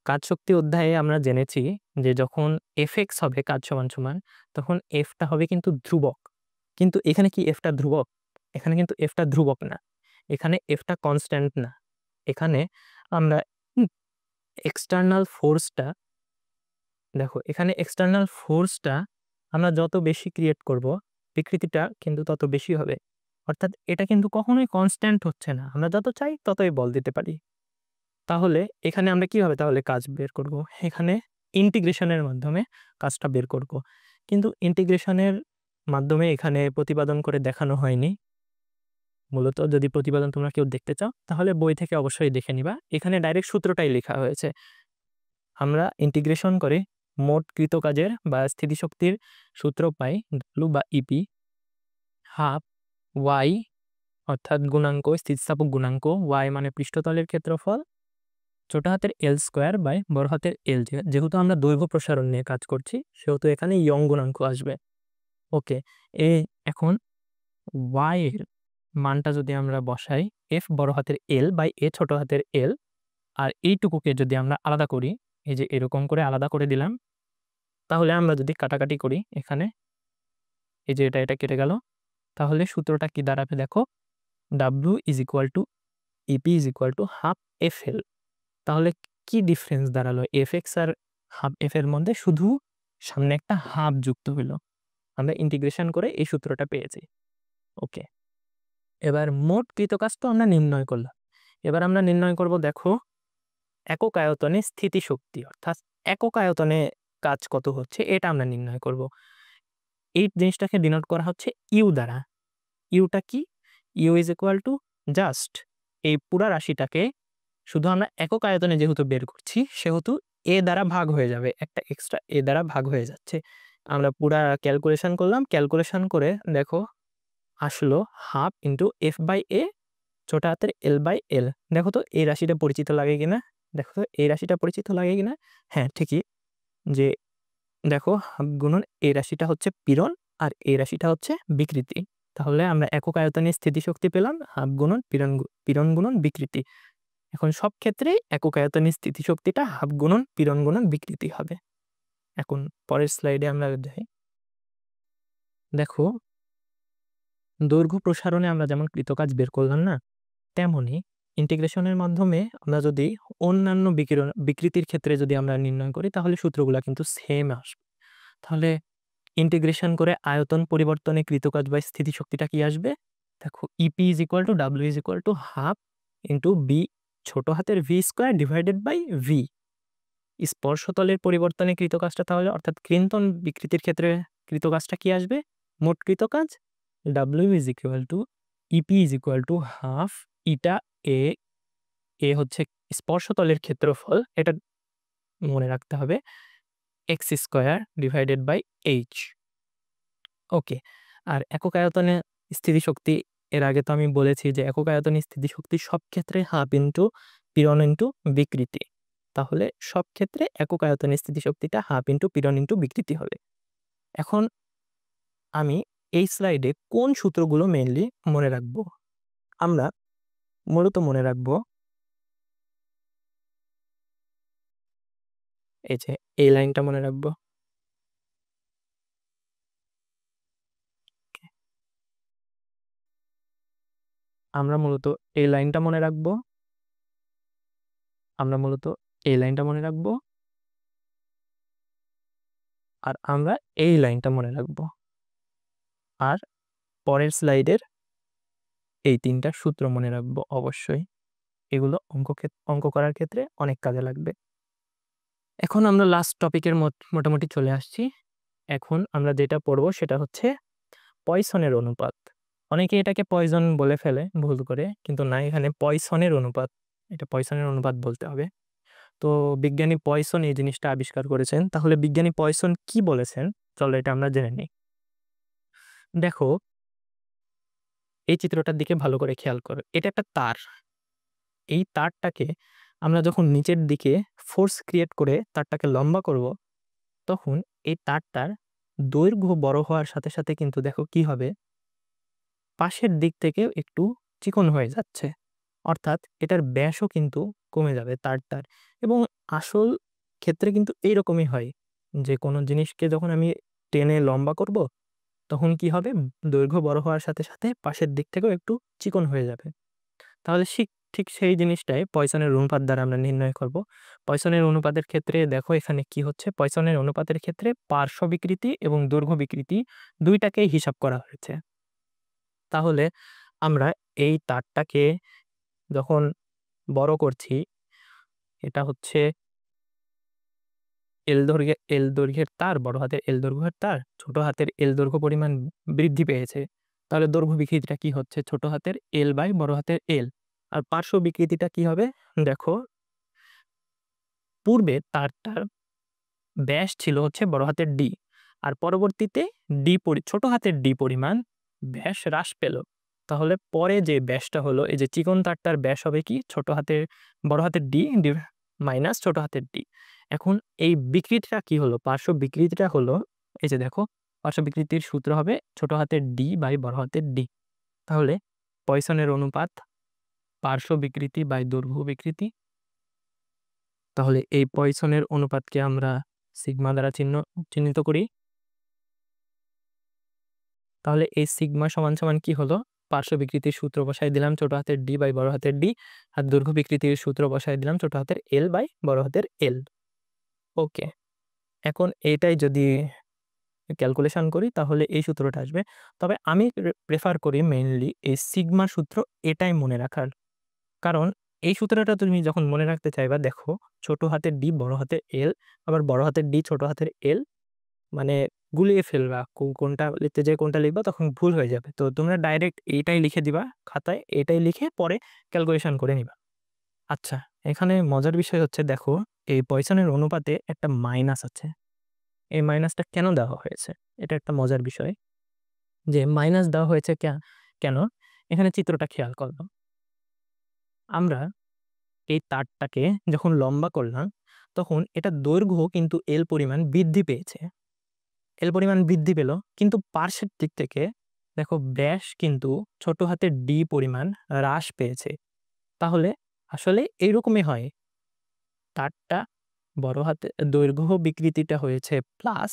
কাজ শক্তি অধ্যায়ে আমরা জেনেছি যে যখন Fx হবে কাজ সমান সমান তখন Fটা হবে কিন্তু ধ্রুবক, কিন্তু এখানে কি Fটা ধ্রুবক? এখানে কিন্তু Fটা ধ্রুবক না, এখানে Fটা কনস্ট্যান্ট না। এখানে আমরা এক্সটার্নাল ফোর্সটা, দেখো এখানে এক্সটার্নাল ফোর্সটা আমরা যত বেশি ক্রিয়েট করব বিকৃতিটা কিন্তু তত বেশি হবে, অর্থাৎ এটা কিন্তু কখনোই কনস্ট্যান্ট হচ্ছে না, আমরা যত চাই ততই বল দিতে পারি। তাহলে এখানে আমরা কিভাবে তাহলে কাজ বের করব? এখানে ইন্টিগ্রেশনের মাধ্যমে কাজটা বের করব, কিন্তু ইন্টিগ্রেশনের মাধ্যমে এখানে প্রতিপাদন করে দেখানো হয়নি। মূলত যদি প্রতিপাদন তোমরা কেউ দেখতে চাও তাহলে বই থেকে অবশ্যই দেখে নিবা, এখানে ডাইরেক্ট সূত্রটাই লেখা হয়েছে। আমরা ইন্টিগ্রেশন করে মোট কৃতকাজের বা স্থিতিশক্তির সূত্র পাই W বা ইপি হাফ ওয়াই, অর্থাৎ গুণাঙ্ক, স্থিতিস্থাপক গুণাঙ্ক, ওয়াই মানে পৃষ্ঠতলের ক্ষেত্রফল, ছোট হাতের এল স্কোয়ার বাই বড় হাতের এল। যেহেতু আমরা দৈর্ঘ্য প্রসারণ নিয়ে কাজ করছি সেহেতু এখানে ইয়ং গুণাঙ্ক আসবে। ওকে, এখন ওয়াই এর মানটা যদি আমরা বসাই এফ বড় হাতের এল বাই এ ছোট হাতের এল, আর এইটুকুকে যদি আমরা আলাদা করি, এই যে এরকম করে আলাদা করে দিলাম, তাহলে আমরা যদি কাটাকাটি করি এখানে এই যে এটা কেটে গেল, তাহলে সূত্রটা কি দাঁড়াবে দেখো, W is equal to EP is equal to half FL. তাহলে কি ডিফারেন্স দাঁড়ালো এফএক্স আর হাফ এফ এর মধ্যে? শুধু সামনে একটা হাফ যুক্ত হইল। আমরা ইন্টিগ্রেশন করে এই সূত্রটা পেয়েছি। ওকে, এবার মোট কৃতকাজ তো আমরা নির্ণয় করলাম। এবার আমরা নির্ণয় করব, দেখো, একক আয়তনে স্থিতিশক্তি, অর্থাৎ একক আয়তনে কাজ কত হচ্ছে এটা আমরা নির্ণয় করব। এই জিনিসটাকে ডিনোট করা হচ্ছে ইউ দ্বারা। ইউটা কি? U is equal to just এই পুরা রাশিটাকে শুধু আমরা একক আয়তনে যেহেতু বের করছি সেহেতু এ দ্বারা ভাগ হয়ে যাবে, একটা এক্সট্রা এ দ্বারা ভাগ হয়ে যাচ্ছে। আমরা পুরা ক্যালকুলেশন করলাম, ক্যালকুলেশন করে দেখো আসলো হাফ ইন্টু এফ বাই এ ছোট হাতের এল বাই এল। দেখো তো এই রাশিটা পরিচিত লাগে কিনা, দেখো তো এই রাশিটা পরিচিত লাগে কিনা। হ্যাঁ, ঠিকই, যে দেখো হাফ গুণন এই রাশিটা হচ্ছে পীড়ন আর এই রাশিটা হচ্ছে বিকৃতি। তাহলে আমরা একক আয়তনে স্থিতিশক্তি পেলাম হাফ গুণন পীড়ন গুণন বিকৃতি। এখন সব ক্ষেত্রে একক আয়তনে স্থিতিশক্তিটা হাফ গুণন পীড়ন গুণন বিকৃতি হবে। এখন পরের স্লাইডে আমরা যাই। দেখো দৈর্ঘ্য প্রসারণে আমরা যেমন কৃতকাজ বের করলাম না, তেমনি ইন্টিগ্রেশনের মাধ্যমে আমরা যদি অন্যান্য বিকৃতির ক্ষেত্রে যদি আমরা নির্ণয় করি তাহলে সূত্রগুলো কিন্তু সেম আসবে। তাহলে ইন্টিগ্রেশন করে আয়তন পরিবর্তনে কৃতকাজ বা স্থিতিশক্তিটা কি আসবে? দেখো EP is equal to W is equal to half into B ছোট হাতের V square divided by V. স্পর্শতলের পরিবর্তনে কৃতকাজটা তাহলে, অর্থাৎ ক্রিন্তন বিকৃতির ক্ষেত্রে কৃতকাজটা কি আসবে? মোট কৃতকাজ W is equal to EP is equal to half eta A, A হচ্ছে স্পর্শতলের ক্ষেত্রফল, এটা মনে রাখতে হবে, x square divided by H. Okay, আর একক আয়তনে স্থিতিশক্তি, এর আগে তো আমি বলেছি যে একক আয়তনে স্থিতিশক্তি সব ক্ষেত্রে হাফ ইন্টু পীড়ন ইন্টু বিকৃতি। তাহলে সব ক্ষেত্রে একক আয়তনে স্থিতিশক্তিটা হাফ ইন্টু পীড়ন ইন্টু বিকৃতি হবে। এখন আমি এই স্লাইডে কোন সূত্রগুলো মেইনলি মনে রাখবো? আমরা মূলত মনে রাখবো এই যে এই লাইনটা মনে রাখবো, আমরা মূলত এই লাইনটা মনে রাখবো, আমরা মূলত এই লাইনটা মনে রাখবো, আর আমরা এই লাইনটা মনে রাখবো। আর পরের স্লাইডের এই তিনটা সূত্র মনে রাখবো অবশ্যই। এগুলো অঙ্ক করার ক্ষেত্রে অনেক কাজে লাগবে। এখন আমরা লাস্ট টপিকের মোটামুটি চলে আসছি। এখন আমরা যেটা পড়বো সেটা হচ্ছে পয়সনের অনুপাত। অনেকে এটাকে পয়জন বলে ফেলে ভুল করে, কিন্তু না, এখানে পয়সনের অনুপাত, এটা পয়সনের অনুপাত বলতে হবে। তো বিজ্ঞানী পয়সন এই জিনিসটা আবিষ্কার করেছেন। তাহলে বিজ্ঞানী পয়সন কি বলেছেন চলো এটা আমরা জেনে নিই। দেখো এই চিত্রটার দিকে ভালো করে খেয়াল করো, এটা একটা তার। এই তারটাকে আমরা যখন নিচের দিকে ফোর্স ক্রিয়েট করে তারটাকে লম্বা করব, তখন এই তারটার দৈর্ঘ্য বড় হওয়ার সাথে সাথে কিন্তু দেখো কি হবে, পাশের দিক থেকে একটু চিকন হয়ে যাচ্ছে, অর্থাৎ এটার ব্যাসও কিন্তু কমে যাবে তারটার। এবং আসল ক্ষেত্রে কিন্তু এইরকমই হয়, যে কোনো জিনিসকে যখন আমি টেনে লম্বা করব তখন কি হবে, দৈর্ঘ্য বড় হওয়ার সাথে সাথে পাশের দিক থেকেও একটু চিকন হয়ে যাবে। তাহলে ঠিক সেই জিনিসটাই পয়সনের অনুপাত দ্বারা আমরা নির্ণয় করব। পয়সনের অনুপাতের ক্ষেত্রে দেখো এখানে কি হচ্ছে, পয়সনের অনুপাতের ক্ষেত্রে পার্শ্ব বিকৃতি এবং দৈর্ঘ্য বিকৃতি দুইটাকেই হিসাব করা হয়েছে। তাহলে আমরা এই তারটাকে যখন বড় করছি, এটা হচ্ছে এল দৈর্ঘ্যের তার, বড় হাতের এল দৈর্ঘ্যের তার, ছোট হাতের এল দৈর্ঘ্য পরিমাণ বৃদ্ধি পেয়েছে। তাহলে দৈর্ঘ্য বিকৃতিটা কি হচ্ছে, ছোট হাতের এল বাই বড় হাতের এল। আর পার্শ্ব বিকৃতিটা কি হবে, দেখো পূর্বে তারটার ব্যাস ছিল হচ্ছে বড় হাতের ডি, আর পরবর্তীতে ছোট হাতের ডি পরিমাণ ব্যাস হ্রাস পেল। তাহলে পরে যে ব্যাসটা হলো, এই যে চিকন তারটার ব্যাস হবে কি, বড় হাতের ডি মাইনাস ছোট হাতের ডি। এখন এই বিকৃতিটা কি হলো, পার্শ্ব বিকৃতিটা হলো, এই যে দেখো পার্শ্ব বিকৃতির সূত্র হবে ছোট হাতের ডি বাই বড় হাতের ডি। তাহলে পয়সনের অনুপাত পার্শ্ব বিকৃতি বাই দৈর্ঘ্য বিকৃতি। তাহলে এই পয়সনের অনুপাতকে আমরা সিগমা দ্বারা চিহ্নিত করি। তাহলে এই সিগমা সমান সমান কি হলো, পার্শ্ব বিকৃতির সূত্র বসাই দিলাম ছোট হাতের ডি বাই বড় হাতের ডি, আর দৈর্ঘ্য বিকৃতির সূত্র বসাই দিলাম ছোট হাতের এল বাই বড় হাতের এল। ওকে, এখন এটাই যদি ক্যালকুলেশন করি তাহলে এই সূত্রটা আসবে। তবে আমি প্রেফার করি মেইনলি এই সিগমা সূত্র এটাই মনে রাখার। কারণ এই সূত্রটা তুমি যখন মনে রাখতে চাইবা, দেখো ছোট হাতের ডি বড় হাতের এল, আবার বড় হাতের ডি ছোট হাতের এল, মানে গুলিয়ে ফেলবা, কোনটা লিখতে যেয়ে কোনটা লিখবা তখন ভুল হয়ে যাবে। তো তোমরা ডাইরেক্ট এইটাই লিখে দিবা খাতায়, এটাই লিখে পরে ক্যালকুলেশন করে নিবা। আচ্ছা, এখানে মজার বিষয় হচ্ছে দেখো এই পয়সনের অনুপাতে একটা মাইনাস আছে। এই মাইনাসটা কেন দেওয়া হয়েছে এটা একটা মজার বিষয়, যে মাইনাস দেওয়া হয়েছে কেন এখানে চিত্রটা খেয়াল করলাম। আমরা এই তারটাকে যখন লম্বা করলাম তখন এটা দৈর্ঘ্য কিন্তু এল পরিমাণ বৃদ্ধি পেয়েছে, এল পরিমাণ বৃদ্ধি পেল, কিন্তু পার্শ্বের দিক থেকে দেখো ব্যাস কিন্তু ছোট হাতের ডি পরিমাণ হ্রাস পেয়েছে। তাহলে আসলে এইরকমই হয়, তারটা বড় হাতে দৈর্ঘ্য বিকৃতিটা হয়েছে প্লাস,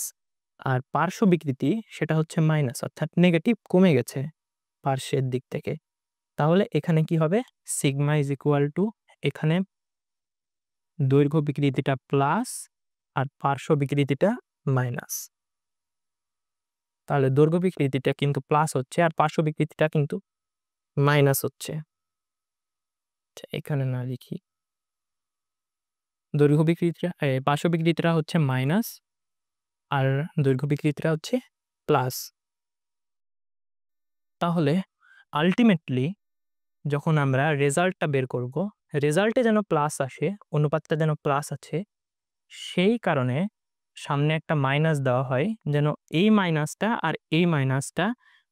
আর পার্শ্ব বিকৃতি সেটা হচ্ছে মাইনাস, অর্থাৎ নেগেটিভ, কমে গেছে পার্শ্বের দিক থেকে। তাহলে এখানে কি হবে, সিগমা ইজ ইকুয়াল টু এখানে দৈর্ঘ্য বিকৃতিটা প্লাস আর পার্শ্ব বিকৃতিটা মাইনাস। তাহলে দৈর্ঘ্য বিকৃতিটা কিন্তু প্লাস হচ্ছে আর পার্শ্ব বিকৃতিটা কিন্তু মাইনাস হচ্ছে। এখানে না লিখি, দৈর্ঘ্য বিকৃতিটা পার্শ্ব বিকৃতিটা হচ্ছে মাইনাস আর দৈর্ঘ্য বিকৃতিটা হচ্ছে প্লাস। তাহলে আলটিমেটলি যখন আমরা রেজাল্টটা বের করব, রেজাল্টে যেন প্লাস আসে, অনুপাতটা যেন প্লাস আছে, সেই কারণে সামনে একটা মাইনাস দেওয়া হয় যেন এই মাইনাসটা আর এই মাইনাসটা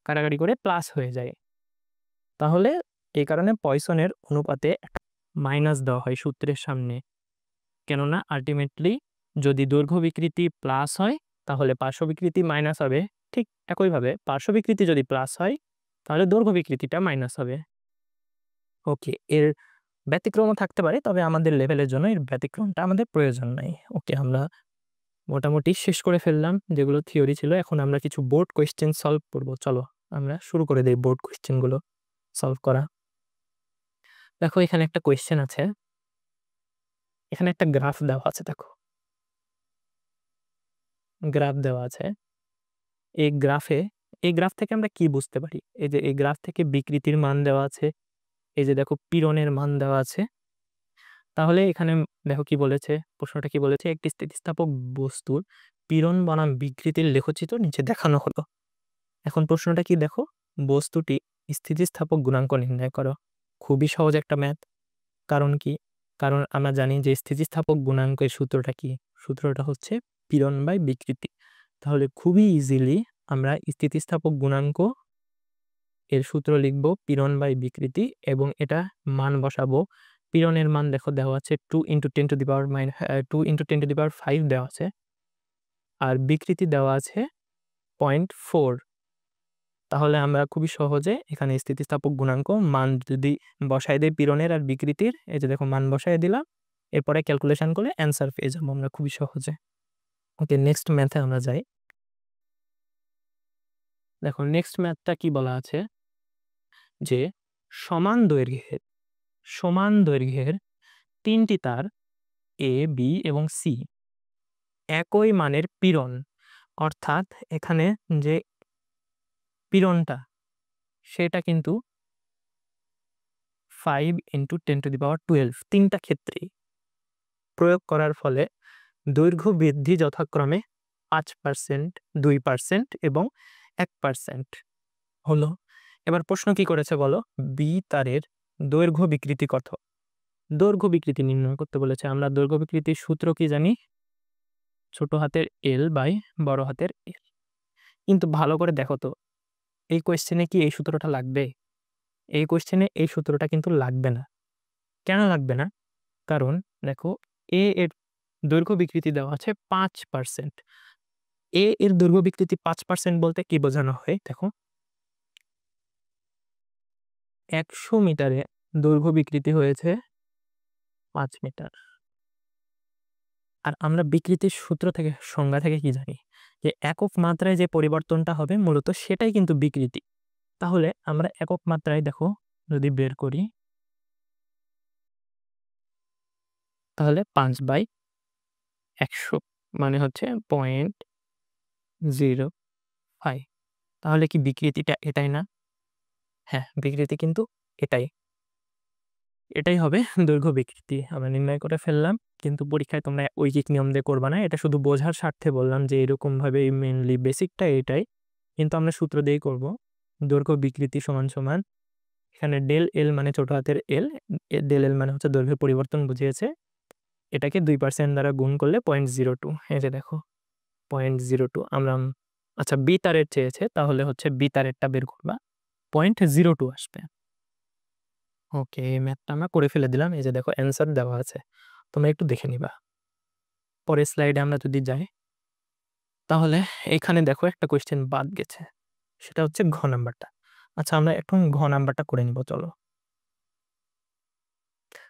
কাটাকাটি করে প্লাস হয়ে যায়। তাহলে এই কারণে পয়সনের অনুপাতে মাইনাস দেওয়া হয় সূত্রের সামনে, কেননা আলটিমেটলি যদি দৈর্ঘ্য বিকৃতি প্লাস হয় তাহলে পার্শ্ব বিকৃতি মাইনাস হবে, ঠিক একইভাবে পার্শ্ব বিকৃতি যদি প্লাস হয় তাহলে দৈর্ঘ্য বিকৃতিটা মাইনাস হবে। ওকে, এর ব্যতিক্রমও থাকতে পারে, তবে আমাদের লেভেলের জন্য এর ব্যতিক্রমটা আমাদের প্রয়োজন নাই। ওকে, আমরা মোটামুটি শেষ করে ফেললাম যেগুলো থিওরি ছিল। এখন আমরা কিছু বোর্ড কোয়েশ্চেন সলভ করব। চলো আমরা শুরু করে দেই বোর্ড কোয়েশ্চেনগুলো সলভ করা। দেখো এখানে একটা কোয়েশ্চেন আছে, এখানে একটা গ্রাফ দেওয়া আছে, দেখো গ্রাফ দেওয়া আছে। এই গ্রাফ থেকে আমরা কি বুঝতে পারি, এই যে এই গ্রাফ থেকে বিকৃতির মান দেওয়া আছে, এই যে দেখো পীড়নের মান দেওয়া আছে। তাহলে এখানে দেখো কি বলেছে, প্রশ্নটা কি বলেছে, একটি স্থিতিস্থাপক বস্তুর পীড়ন বনাম বিকৃতির লেখচিত্র নিচে দেখানো হলো। এখন প্রশ্নটা কি দেখো, বস্তুটি স্থিতিস্থাপক গুণাঙ্ক নির্ণয় করো। খুবই সহজ একটা ম্যাথ। কারণ কি, কারণ আমরা জানি যে স্থিতিস্থাপক গুণাঙ্কের সূত্রটা কি, সূত্রটা হচ্ছে পীড়ন বাই বিকৃতি। তাহলে খুবই ইজিলি আমরা স্থিতিস্থাপক গুণাঙ্ক এর সূত্র লিখব পীড়ন বাই বিকৃতি, এবং এটা মান বসাবো। পীড়নের মান দেখো দেওয়া আছে 2 × 10⁵ দেওয়া আছে, আর বিকৃতি দেওয়া আছে 0.4। তাহলে আমরা খুবই সহজে এখানে স্থিতিস্থাপক গুণাঙ্ক মান যদি বসাই দেই পীড়নের আর বিকৃতির, এই যে দেখো মান বসাই দিলাম, এরপরে ক্যালকুলেশন করলে অ্যান্সার পেয়ে যাবো আমরা খুবই সহজে। ওকে, নেক্সট ম্যাথে আমরা যাই। দেখো নেক্সট ম্যাথটা কি বলা আছে, যে সমান দৈর্ঘ্যের 3টি তার এ, বি এবং সি একই মানের পীড়ন, অর্থাৎ এখানে যে পীড়নটা সেটা কিন্তু 5 × 10⁻12 তিনটা ক্ষেত্রে প্রয়োগ করার ফলে দৈর্ঘ্য বৃদ্ধি যথাক্রমে 5%, 2% এবং 1% হলো। এবার প্রশ্ন কি করেছে বলো, বি তারের দৈর্ঘ্য বিকৃতি কত? দৈর্ঘ্য বিকৃতি নির্ণয় করতে বলেছে। আমরা দৈর্ঘ্য বিকৃতির সূত্র কি জানি, ছোট হাতের এল বাই বড় হাতের এল। কিন্তু ভালো করে দেখো তো, এই কোয়েশ্চেনে কি এই সূত্রটা লাগবে? এই কোয়েশ্চেনে এই সূত্রটা কিন্তু লাগবে না। কেন লাগবে না? কারণ দেখো এর দৈর্ঘ্য বিকৃতি দেওয়া আছে 5%। এর দৈর্ঘ্য বিকৃতি 5% বলতে কি বোঝানো হয়, দেখো 100 মিটারে দৈর্ঘ্য বিকৃতি হয়েছে 5 মিটার। আর আমরা বিকৃতির সূত্র থেকে, সংজ্ঞা থেকে কি জানি, যে একক মাত্রায় যে পরিবর্তনটা হবে মূলত সেটাই কিন্তু বিকৃতি। তাহলে আমরা একক মাত্রায় দেখো যদি বের করি তাহলে 5/100 মানে হচ্ছে 0.05। তাহলে কি বিকৃতিটা এটাই না? হ্যাঁ, বিকৃতি কিন্তু এটাই। এটাই হবে দৈর্ঘ্য বিকৃতি। আমরা নির্ণয় করে ফেললাম। কিন্তু পরীক্ষায় তোমরা ঐকিক নিয়ম দিয়ে করবা না। এটা শুধু বোঝার স্বার্থে বললাম যে এরকমভাবেই মেইনলি বেসিকটা এটাই। কিন্তু আমরা সূত্র দিয়েই করব। দৈর্ঘ্য বিকৃতি সমান এখানে ডেল এল মানে ছোট হাতের এল, ডেল এল মানে হচ্ছে দৈর্ঘ্যের পরিবর্তন বুঝিয়েছে। এটাকে 2% দ্বারা গুণ করলে 0.02। এই যে দেখো 0.02 আমরা আচ্ছা বি তারের চেয়েছে তাহলে হচ্ছে বি তারেরটা বের করবা। 0.02 আসবে। ওকে, এই ম্যাথটা আমরা করে ফেলে দিলাম। এই যে দেখো অ্যান্সার দেওয়া আছে। তোমরা একটু দেখে নিবা। পরের স্লাইডে আমরা যদি যাই, তাহলে এখানে দেখো একটা কোয়েশ্চেন বাদ গেছে। সেটা হচ্ছে ঘ নাম্বারটা। আচ্ছা আমরা এখন ঘ নাম্বারটা করে নিব চলো।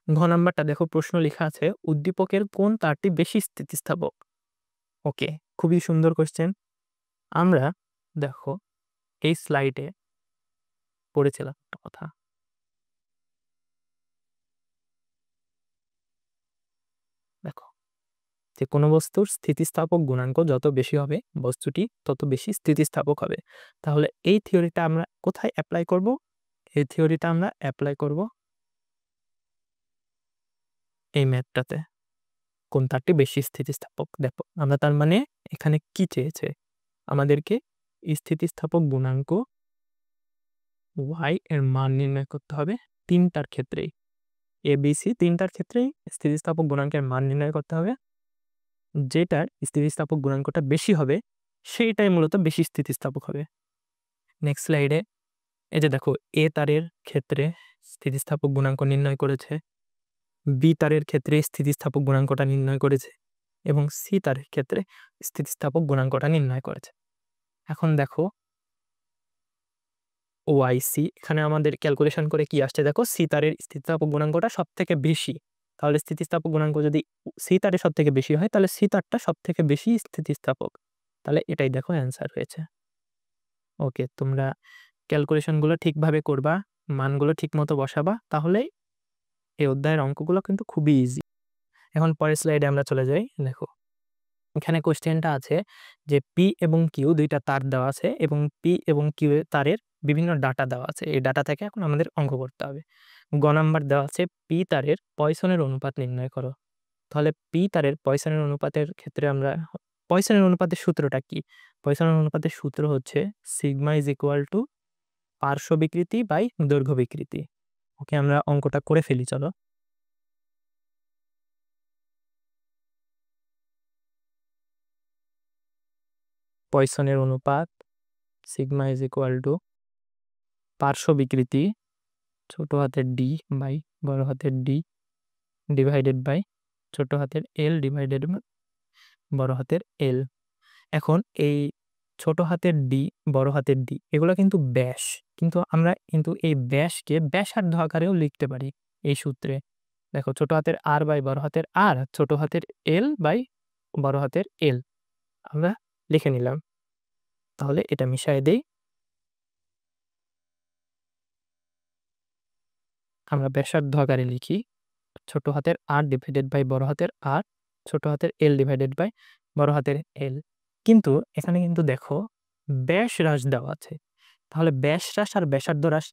ঘ নাম্বারটা দেখো প্রশ্ন লেখা আছে উদ্দীপকের কোন তারটি বেশি স্থিতিস্থাপক? ওকে, খুবই সুন্দর কোয়েশ্চেন। আমরা দেখো এই স্লাইডে পড়েছিলাম একটা কথা। দেখো যে কোনো বস্তুর স্থিতিস্থাপক গুণাঙ্ক যত বেশি হবে বস্তুটি তত বেশি স্থিতিস্থাপক হবে। তাহলে এই থিওরিটা আমরা কোথায় অ্যাপ্লাই করব? এই থিওরিটা আমরা অ্যাপ্লাই করব এই ম্যাথটাতে। কোন তারটি বেশি স্থিতিস্থাপক? দেখো আমরা তার মানে এখানে কি চেয়েছে? আমাদেরকে স্থিতিস্থাপক গুণাঙ্ক y এর মান নির্ণয় করতে হবে তিনটার ক্ষেত্রেই। ABC তিনটার ক্ষেত্রেই স্থিতিস্থাপক গুণাঙ্কের মান নির্ণয় করতে হবে। যেটার স্থিতিস্থাপক গুণাঙ্কটা বেশি হবে সেইটাই মূলত বেশি স্থিতিস্থাপক হবে। নেক্সট স্লাইডে এই যে দেখো এ তারের ক্ষেত্রে স্থিতিস্থাপক গুণাঙ্ক নির্ণয় করেছে, বি তারের ক্ষেত্রে স্থিতিস্থাপক গুণাঙ্কটা নির্ণয় করেছে এবং সি তারের ক্ষেত্রে স্থিতিস্থাপক গুণাঙ্কটা নির্ণয় করেছে। এখন দেখো ওআইসি এখানে আমাদের ক্যালকুলেশন করে কি আসছে দেখো সি তারের স্থিতিস্থাপক গুণাঙ্কটা সবথেকে বেশি। তাহলে স্থিতিস্থাপক গুণাঙ্ক যদি সি তারের সবথেকে বেশি হয় তাহলে সি তারটা সবথেকে বেশি স্থিতিস্থাপক। তাহলে এটাই দেখো অ্যান্সার হয়েছে। ওকে, তোমরা ক্যালকুলেশনগুলো ঠিকভাবে করবা, মানগুলো ঠিকমতো বসাবা, তাহলেই এই অধ্যায়ের অঙ্কগুলো কিন্তু খুবই ইজি। এখন পরের স্লাইডে আমরা চলে যাই। দেখো এখানে কোশ্চেনটা আছে যে পি এবং কিউ দুইটা তার দেওয়া আছে এবং পি এবং কিউ তারের বিভিন্ন ডাটা দেওয়া আছে। এই ডাটা থেকে এখন আমাদের অঙ্ক করতে হবে। গ নাম্বার দেওয়া আছে পি তারের পয়সনের অনুপাত নির্ণয় করো। তাহলে পি তারের পয়সনের অনুপাতের ক্ষেত্রে আমরা পয়সনের অনুপাতের সূত্রটা কি? পয়সনের অনুপাতের সূত্র হচ্ছে সিগমা ইজ ইকুয়াল টু পার্শ্ব বিকৃতি বাই দৈর্ঘ্য বিকৃতি। ওকে, আমরা অঙ্কটা করে ফেলি চলো। পয়সনের অনুপাত সিগমা ইজ ইকুয়াল টু পার্শ্ব বিকৃতি ছোট হাতের ডি বাই বড় হাতের ডি ডিভাইডেড বাই ছোট হাতের এল ডিভাইডেড বড় হাতের এল। এখন এই ছোট হাতের ডি বড় হাতের ডি এগুলো কিন্তু ব্যাস, কিন্তু আমরা কিন্তু এই ব্যাসকে ব্যাসার্ধ আকারেও লিখতে পারি এই সূত্রে। দেখো ছোট হাতের আর বাই বড় হাতের আর, ছোট হাতের এল বাই বড় হাতের এল আমরা লিখে নিলাম। তাহলে এটা মিশাই দেই, আমরা ব্যাসার্ধ আকারে লিখি ছোট হাতের আর ডিভাইডেড বাই বড় হাতের আর, ছোট হাতের এল ডিভাইডেড বাই বড় হাতের এল। কিন্তু এখানে কিন্তু দেখো ব্যাস হ্রাস দেওয়া আছে। তাহলে ব্যাস হ্রাস আর ব্যাসার্ধ হ্রাস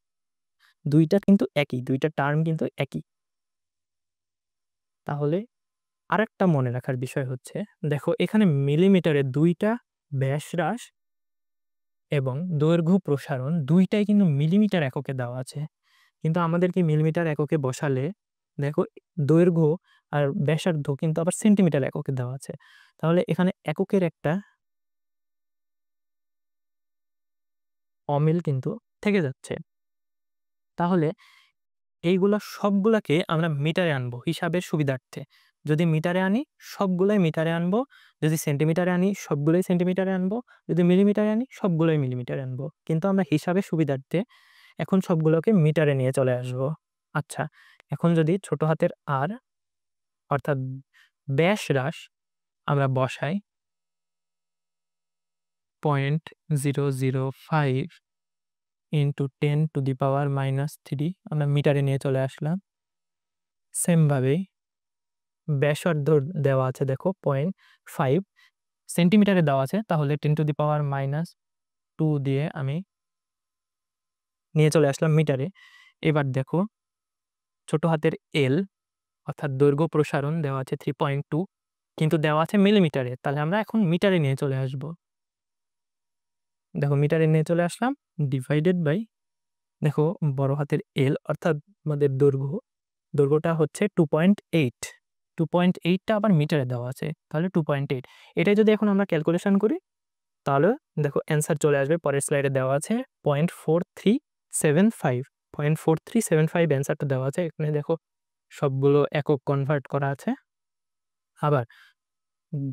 দুইটা কিন্তু একই, দুইটা টার্ম কিন্তু একই। তাহলে আরেকটা মনে রাখার বিষয় হচ্ছে দেখো এখানে মিলিমিটারে দুইটা ব্যাস হ্রাস এবং দৈর্ঘ্য প্রসারণ দুইটাই কিন্তু মিলিমিটার এককে দেওয়া আছে। কিন্তু আমাদেরকে মিলিমিটার এককে বসালে দেখো দৈর্ঘ্য আর ব্যাসার্ধ কিন্তু আবার সেন্টিমিটার এককে দেওয়া আছে। তাহলে এখানে এককের একটা অমিল কিন্তু থেকে যাচ্ছে। তাহলে এইগুলা সবগুলাকে আমরা মিটারে আনবো হিসাবের সুবিধার্থে। যদি মিটারে আনি সবগুলাই মিটারে আনবো, যদি সেন্টিমিটারে আনি সবগুলোই সেন্টিমিটারে আনবো, যদি মিলিমিটারে আনি সবগুলোই মিলিমিটারে আনবো। কিন্তু আমরা হিসাবের সুবিধার্থে এখন সবগুলোকে মিটারে নিয়ে চলে আসবো। আচ্ছা, এখন যদি ছোট হাতের আর অর্থাৎ ব্যাস হ্রাস আমরা বসাই 0.005 ইন্টু 10⁻³ আমরা মিটারে নিয়ে চলে আসলাম। সেমভাবেই ব্যাসার্ধ দেওয়া আছে দেখো 0.5 সেন্টিমিটারে দেওয়া আছে, তাহলে 10⁻² দিয়ে আমি নিয়ে চলে আসলাম মিটারে। এবার দেখো ছোট হাতের এল অর্থাৎ দৈর্ঘ্য প্রসারণ দেওয়া আছে 3.2, কিন্তু দেওয়া আছে মিলিমিটারে, তাহলে আমরা এখন মিটারে নিয়ে চলে আসব। দেখো মিটারে নিয়ে চলে আসলাম, ডিভাইডেড বাই দেখো বড় হাতের এল অর্থাৎ আমাদের দৈর্ঘ্যটা হচ্ছে 2.8। 2.8টা আবার মিটারে দেওয়া আছে, তাহলে 2.8। এটাই যদি এখন আমরা ক্যালকুলেশন করি তাহলে দেখো অ্যান্সার চলে আসবে। পরের স্লাইডে দেওয়া আছে 0.4375। 0.4375 অ্যান্সারটা দেওয়া আছে। এখানে দেখো সবগুলো একক কনভার্ট করা আছে। আবার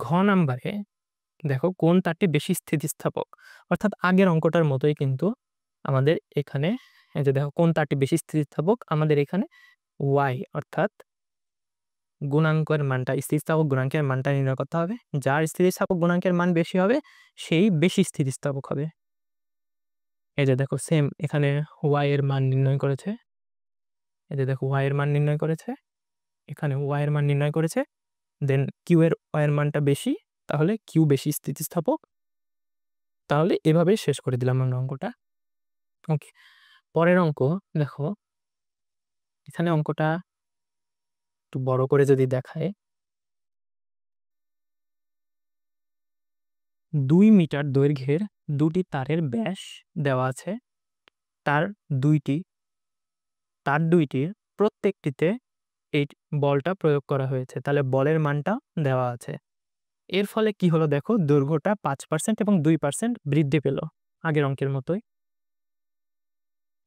ঘ নাম্বারে দেখো কোন তারটি বেশি স্থিতিস্থাপক, অর্থাৎ আগের অঙ্কটার মতোই কিন্তু আমাদের এখানে এই যে দেখো কোন তারটি বেশি স্থিতিস্থাপক, আমাদের এখানে ওয়াই অর্থাৎ গুণাঙ্কের মানটা, স্থিতিস্থাপক গুণাঙ্কের মানটা নির্ণয় করতে হবে। যার স্থিতিস্থাপক গুণাঙ্কের মান বেশি হবে সেই বেশি স্থিতিস্থাপক হবে। এই যে দেখো সেম এখানে ওয়াই এর মান নির্ণয় করেছে, এই যে দেখো ওয়াই এর মান নির্ণয় করেছে, এখানে ওয়াই এর মান নির্ণয় করেছে, দেন কিউ এর ওয়াই এর মানটা বেশি, তাহলে কিউ বেশি স্থিতিস্থাপক। তাহলে এভাবে শেষ করে দিলাম আমরা অঙ্কটা। ওকে, পরের অঙ্ক দেখো, এখানে অঙ্কটা একটু বড় করে যদি দেখায়, 2 মিটার দৈর্ঘ্যের দুটি তারের ব্যাস দেওয়া আছে, তার দুইটির প্রত্যেকটিতে এই বলটা প্রয়োগ করা হয়েছে, তাহলে বলের মানটা দেওয়া আছে। এর ফলে কি হলো দেখো, দৈর্ঘ্যটা 5% এবং 2% বৃদ্ধি পেল আগের অঙ্কের মতোই।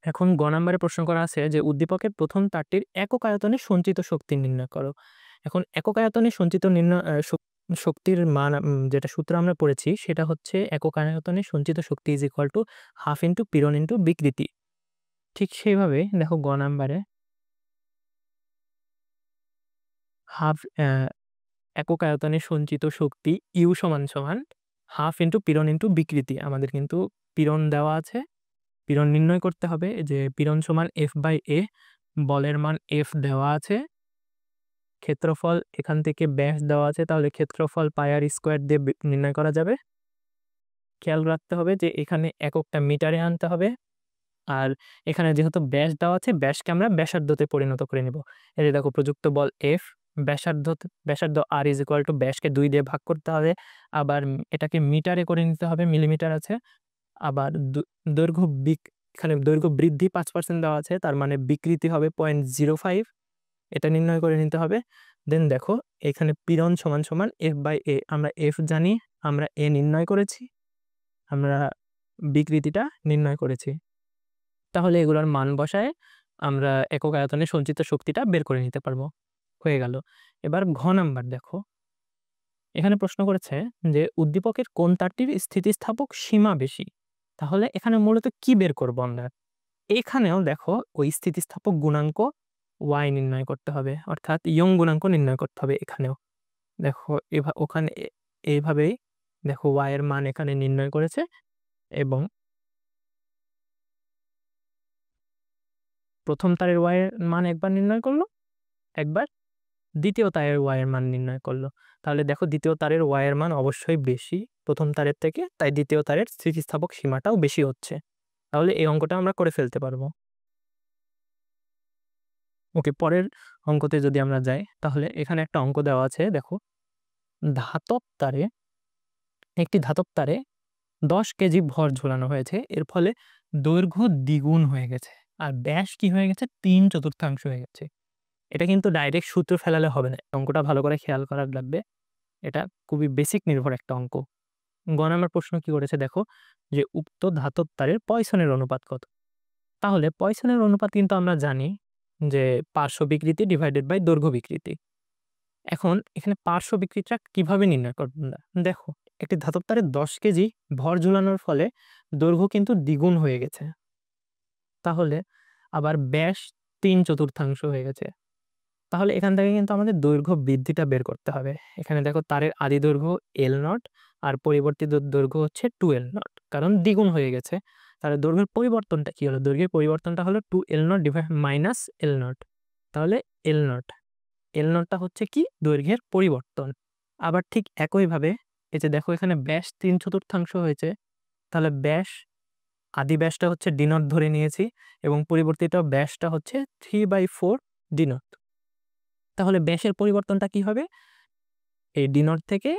এখন গ নাম্বারে প্রশ্ন করা আছে যে উদ্দীপকের প্রথম তারটির একক আয়তনে সঞ্চিত শক্তি নির্ণয় করো। এখন একক আয়তনে সঞ্চিত শক্তির মান যেটা সূত্র আমরা পড়েছি সেটা হচ্ছে একক আয়তনে সঞ্চিত শক্তি is equal to half into পীড়ন ইন্টু বিকৃতি। ঠিক সেইভাবে দেখো গ নাম্বারে হাফ একক আয়তনে সঞ্চিত শক্তি ইউ সমান সমান হাফ ইন্টু পীড়ন ইন্টু বিকৃতি। আমাদের কিন্তু পীড়ন দেওয়া আছে, পীড়ন নির্ণয় করতে হবে, যে পীড়ন সমান এফ বাই এ, বলের মান এফ দেওয়া আছে, ক্ষেত্রফল এখান থেকে ব্যাস দেওয়া আছে, তাহলে ক্ষেত্রফল পাই আর স্কোয়ার দিয়ে নির্ণয় করা যাবে। খেয়াল রাখতে হবে যে এখানে এককটা মিটারে আনতে হবে, আর এখানে যেহেতু ব্যাস দেওয়া আছে ব্যাসকে আমরা ব্যাসার্ধতে পরিণত করে নেব। এই যে দেখো প্রযুক্ত বল এফ, ব্যাসার্ধ আর ইজ ইকুয়াল টু ব্যাসকে 2 দিয়ে ভাগ করতে হবে, আবার এটাকে মিটারে করে নিতে হবে, মিলিমিটার আছে। আবার দৈর্ঘ্য এখানে দৈর্ঘ্য বৃদ্ধি 5% দেওয়া আছে, তার মানে বিকৃতি হবে 0.05, এটা নির্ণয় করে নিতে হবে। দেন দেখো এখানে পীড়ন সমান সমান এফ বাই এ, আমরা এফ জানি, আমরা এ নির্ণয় করেছি, আমরা বিকৃতিটা নির্ণয় করেছি, তাহলে এগুলোর মান বসায় আমরা একক আয়তনে সঞ্চিত শক্তিটা বের করে নিতে পারবো। হয়ে গেল। এবার ঘ নাম্বার দেখো, এখানে প্রশ্ন করেছে যে উদ্দীপকের কোন তারটির স্থিতিস্থাপক সীমা বেশি। তাহলে এখানে মূলত কি বের করবো আমরা, এখানেও দেখো ওই স্থিতিস্থাপক গুণাঙ্ক ওয়াই নির্ণয় করতে হবে, অর্থাৎ ইয়ং গুণাঙ্ক নির্ণয় করতে হবে। এখানেও দেখো ওখানে এইভাবেই দেখো ওয়াই এর মান এখানে নির্ণয় করেছে, এবং প্রথম তারের ওয়াই এর মান একবার নির্ণয় করলো, একবার দ্বিতীয় তারের ওয়াই এর মান নির্ণয় করলো। তাহলে দেখো দ্বিতীয় তারের ওয়াই এর মান অবশ্যই বেশি প্রথম তারের থেকে, তাই দ্বিতীয় তারের স্থিতিস্থাপক সীমাটাও বেশি হচ্ছে। তাহলে এই অঙ্কটা আমরা করে ফেলতে পারবো। ওকে, পরের অঙ্কতে যদি আমরা যাই, তাহলে এখানে একটা অঙ্ক দেওয়া আছে দেখো, একটি ধাতব তারে 10 কেজি ভর ঝোলানো হয়েছে, এর ফলে দৈর্ঘ্য দ্বিগুণ হয়ে গেছে আর ব্যাস কি হয়ে গেছে, 3/4 হয়ে গেছে। এটা কিন্তু ডাইরেক্ট সূত্র ফেলালে হবে না, অঙ্কটা ভালো করে খেয়াল করার লাগবে, এটা খুবই বেসিক নির্ভর একটা অঙ্ক। গ নাম্বার প্রশ্ন কি করেছে দেখো, যে উক্ত ধাতব তারের পয়সনের অনুপাত কত। তাহলে পয়সনের অনুপাত কিন্তু আমরা জানি যে পার্শ্ব বিকৃতি ডিভাইডেড বাই দৈর্ঘ্য বিকৃতি। এখন এখানে পার্শ্ব বিকৃতিটা কিভাবে নির্ণয় করব আমরা, দেখো একটি ধাতব তারে 10 কেজি ভর ঝুলানোর ফলে দৈর্ঘ্য কিন্তু দ্বিগুণ হয়ে গেছে, তাহলে আবার ব্যাস 3/4 হয়ে গেছে, তাহলে এখান থেকে কিন্তু আমাদের দৈর্ঘ্য বৃদ্ধিটা বের করতে হবে। এখানে দেখো তারের আদি দৈর্ঘ্য L0 আর পরিবর্তিত দৈর্ঘ্য হচ্ছে 2L0, কারণ দ্বিগুণ হয়ে গেছে, তাহলে দৈর্ঘ্যের পরিবর্তনটা কি হলো? দৈর্ঘ্যের পরিবর্তনটা হলো 2L0 মাইনাস L0। তাহলে L0টা হচ্ছে কি? দৈর্ঘ্যের পরিবর্তন। আবার ঠিক একইভাবে এই যে দেখো এখানে ব্যাস 3/4 হয়েছে। তাহলে ব্যাস, আদি ব্যাসটা হচ্ছে d0 ধরে নিয়েছি এবং পরিবর্তিত ব্যাসটা হচ্ছে 3/4 d0। তাহলে ব্যাসের পরিবর্তনটা কি হবে? এই d0 থেকে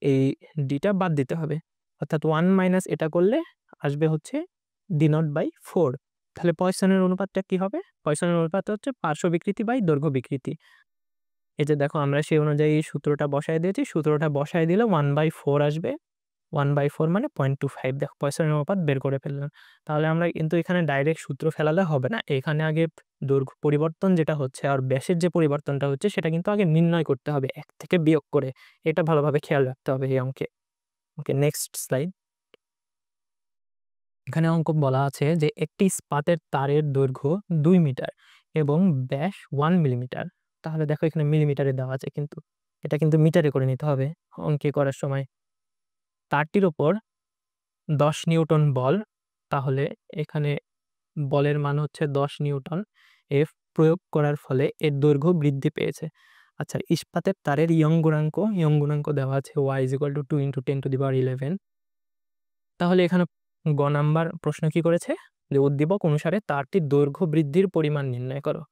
এই ডটা বাদ দিতে হবে, অর্থাৎ 1 মাইনাস এটা করলে আসবে হচ্ছে d0/4। তাহলে পয়সনের অনুপাতটা কি হবে? পয়সনের অনুপাত হচ্ছে পার্শ্ব বিকৃতি বাই দৈর্ঘ্য বিকৃতি। এই যে দেখো আমরা সেই অনুযায়ী সূত্রটা বসায় দিয়েছি। সূত্রটা বসায় দিলে 1/4 আসবে। 1/4 মানে 0.25। দেখো পয়সনের অনুপাত বের করে ফেললাম। তাহলে আমরা কিন্তু এখানে ডাইরেক্ট সূত্র ফেলালে হবে না। এখানে আগে দৈর্ঘ্য পরিবর্তন যেটা হচ্ছে আর ব্যাসের যে পরিবর্তনটা হচ্ছে সেটা কিন্তু আগে নির্ণয় করতে হবে 1 থেকে বিয়োগ করে। এটা ভালোভাবে খেয়াল রাখতে হবে এই অঙ্কে। ওকে, নেক্সট স্লাইড। এখানে অঙ্ক বলা আছে যে একটি ইস্পাতের তারের দৈর্ঘ্য 2 মিটার এবং ব্যাস 1 মিলিমিটার। তাহলে দেখো এখানে মিলিমিটারে দেওয়া আছে, কিন্তু এটা কিন্তু মিটারে করে নিতে হবে অঙ্কে করার সময়। তারটির উপর 10 নিউটন বল, তাহলে এখানে বলের মান হচ্ছে 10 নিউটন। এফ প্রয়োগ করার ফলে এর দৈর্ঘ্য বৃদ্ধি পেয়েছে। আচ্ছা, ইস্পাতের তারের ইয়ং গুণাঙ্ক দেওয়া আছে y = 2 × 10^11। তাহলে এখানে গ নাম্বার প্রশ্ন কি করেছে? যে উদ্দীপক অনুসারে তারটির দৈর্ঘ্য বৃদ্ধির পরিমাণ নির্ণয় করো।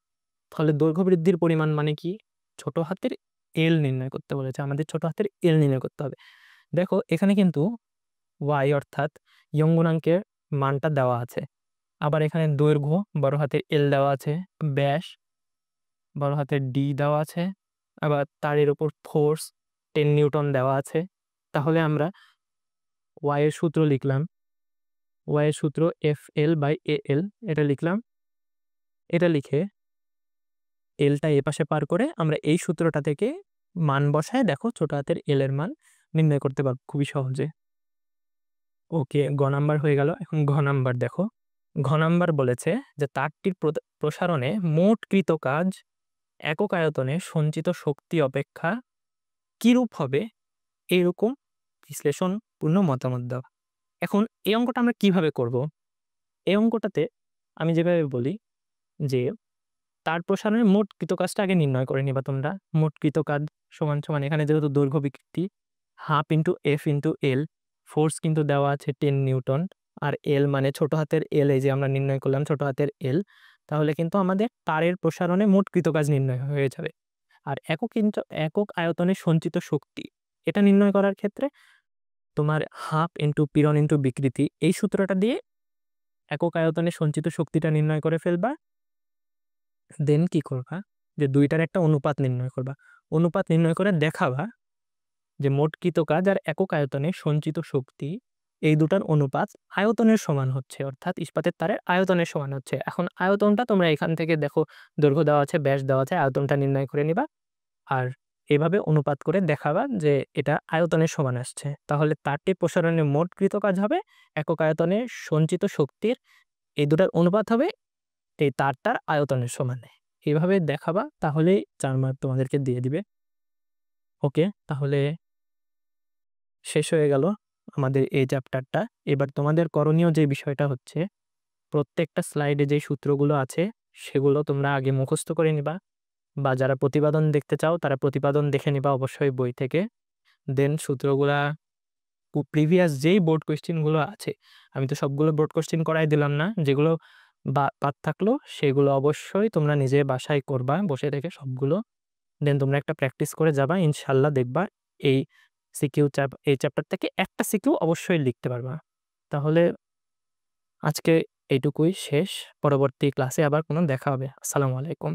তাহলে দৈর্ঘ্য বৃদ্ধির পরিমাণ মানে কি? ছোট হাতের এল নির্ণয় করতে বলেছে, আমাদের ছোট হাতের এল নির্ণয় করতে হবে। দেখো এখানে কিন্তু y অর্থাৎ ইয়ং গুণাঙ্কের মানটা দেওয়া আছে। আবার এখানে দৈর্ঘ্য বড় হাতের এল দেওয়া আছে, ব্যাস বড় হাতের ডি দেওয়া আছে, আবার তারের উপর ফোর্স 10 নিউটন দেওয়া আছে। তাহলে আমরা y এর সূত্র লিখলাম, y এর সূত্র FL/AL, এটা লিখলাম। এটা লিখে এলটা এ পাশে পার করে আমরা এই সূত্রটা থেকে মান বসায় দেখো ছোট হাতের এল এর মান নির্ণয় করতে পারবো খুবই সহজে। ওকে, গ নাম্বার হয়ে গেল। এখন ঘ নাম্বার দেখো। ঘ নাম্বার বলেছে যে তারটির প্রসারণে মোট কৃত কাজ একক আয়তনে সঞ্চিত শক্তি অপেক্ষা কিরূপ হবে, এইরকম বিশ্লেষণপূর্ণ মতামত দেওয়া। এখন এই অঙ্কটা আমরা কিভাবে করব? এই অঙ্কটাতে আমি যেভাবে বলি যে তার প্রসারণে মোট কৃত কাজটা আগে নির্ণয় করে নিবা তোমরা। মোট কৃত কাজ সমান সমান এখানে যেহেতু দৈর্ঘ্য বিকৃতি half into F into L, force কিন্তু দেওয়া আছে 10 নিউটন, আর এল মানে ছোট হাতের এল, এই যে আমরা নির্ণয় করলাম ছোট হাতের এল। তাহলে কিন্তু আমাদের তারের প্রসারণে মোট কৃত কাজ নির্ণয় হয়ে যাবে। আর একক আয়তনে সঞ্চিত শক্তি, এটা নির্ণয় করার ক্ষেত্রে তোমার হাফ ইন্টু পীড়ন ইন্টু বিকৃতি এই সূত্রটা দিয়ে একক আয়তনে সঞ্চিত শক্তিটা নির্ণয় করে ফেলবা। দেন কি করবা? যে দুইটার একটা অনুপাত নির্ণয় করবা। অনুপাত নির্ণয় করে দেখাবা যে মোট কৃত কাজ আর একক আয়তনে সঞ্চিত শক্তি এই দুটার অনুপাত আয়তনের সমান হচ্ছে, অর্থাৎ ইস্পাতের তারের আয়তনের সমান হচ্ছে। এখন আয়তনটা তোমরা এখান থেকে দেখো দৈর্ঘ্য দেওয়া আছে, ব্যাস দেওয়া আছে, আয়তনটা নির্ণয় করে নিবা আর এভাবে অনুপাত করে দেখাবা যে এটা আয়তনের সমান আসছে। তাহলে তারটি প্রসারণে মোট কৃত কাজ হবে একক আয়তনে সঞ্চিত শক্তির এই দুটার অনুপাত হবে এই তারটার আয়তনের সমানে। এইভাবে দেখাবা, তাহলেই 4 মার্ক তোমাদেরকে দিয়ে দিবে। ওকে, তাহলে শেষ হয়ে গেল আমাদের এই চ্যাপ্টারটা। এবার তোমাদের করণীয় যে বিষয়টা হচ্ছে প্রত্যেকটা স্লাইডে যে সূত্রগুলো আছে সেগুলো তোমরা আগে মুখস্থ করে নিবা, বা যারা প্রতিপাদন দেখতে চাও তারা প্রতিপাদন দেখে নিবা অবশ্যই বই থেকে। দেন সূত্রগুলা প্রিভিয়াস যেই বোর্ড কোয়েশ্চেনগুলো আছে, আমি তো সবগুলো বোর্ড কোয়েশ্চেন করাই দিলাম না, যেগুলো বাদ থাকলো সেগুলো অবশ্যই তোমরা নিজে বাসায় করবা বসে থেকে সবগুলো। দেন তোমরা একটা প্র্যাকটিস করে যাবা, ইনশাল্লাহ দেখবা এই এই চ্যাপ্টার থেকে একটা সিকিউ অবশ্যই লিখতে পারবা। তাহলে আজকে এইটুকুই শেষ, পরবর্তী ক্লাসে আবার কোনো দেখা হবে। আসসালামু আলাইকুম।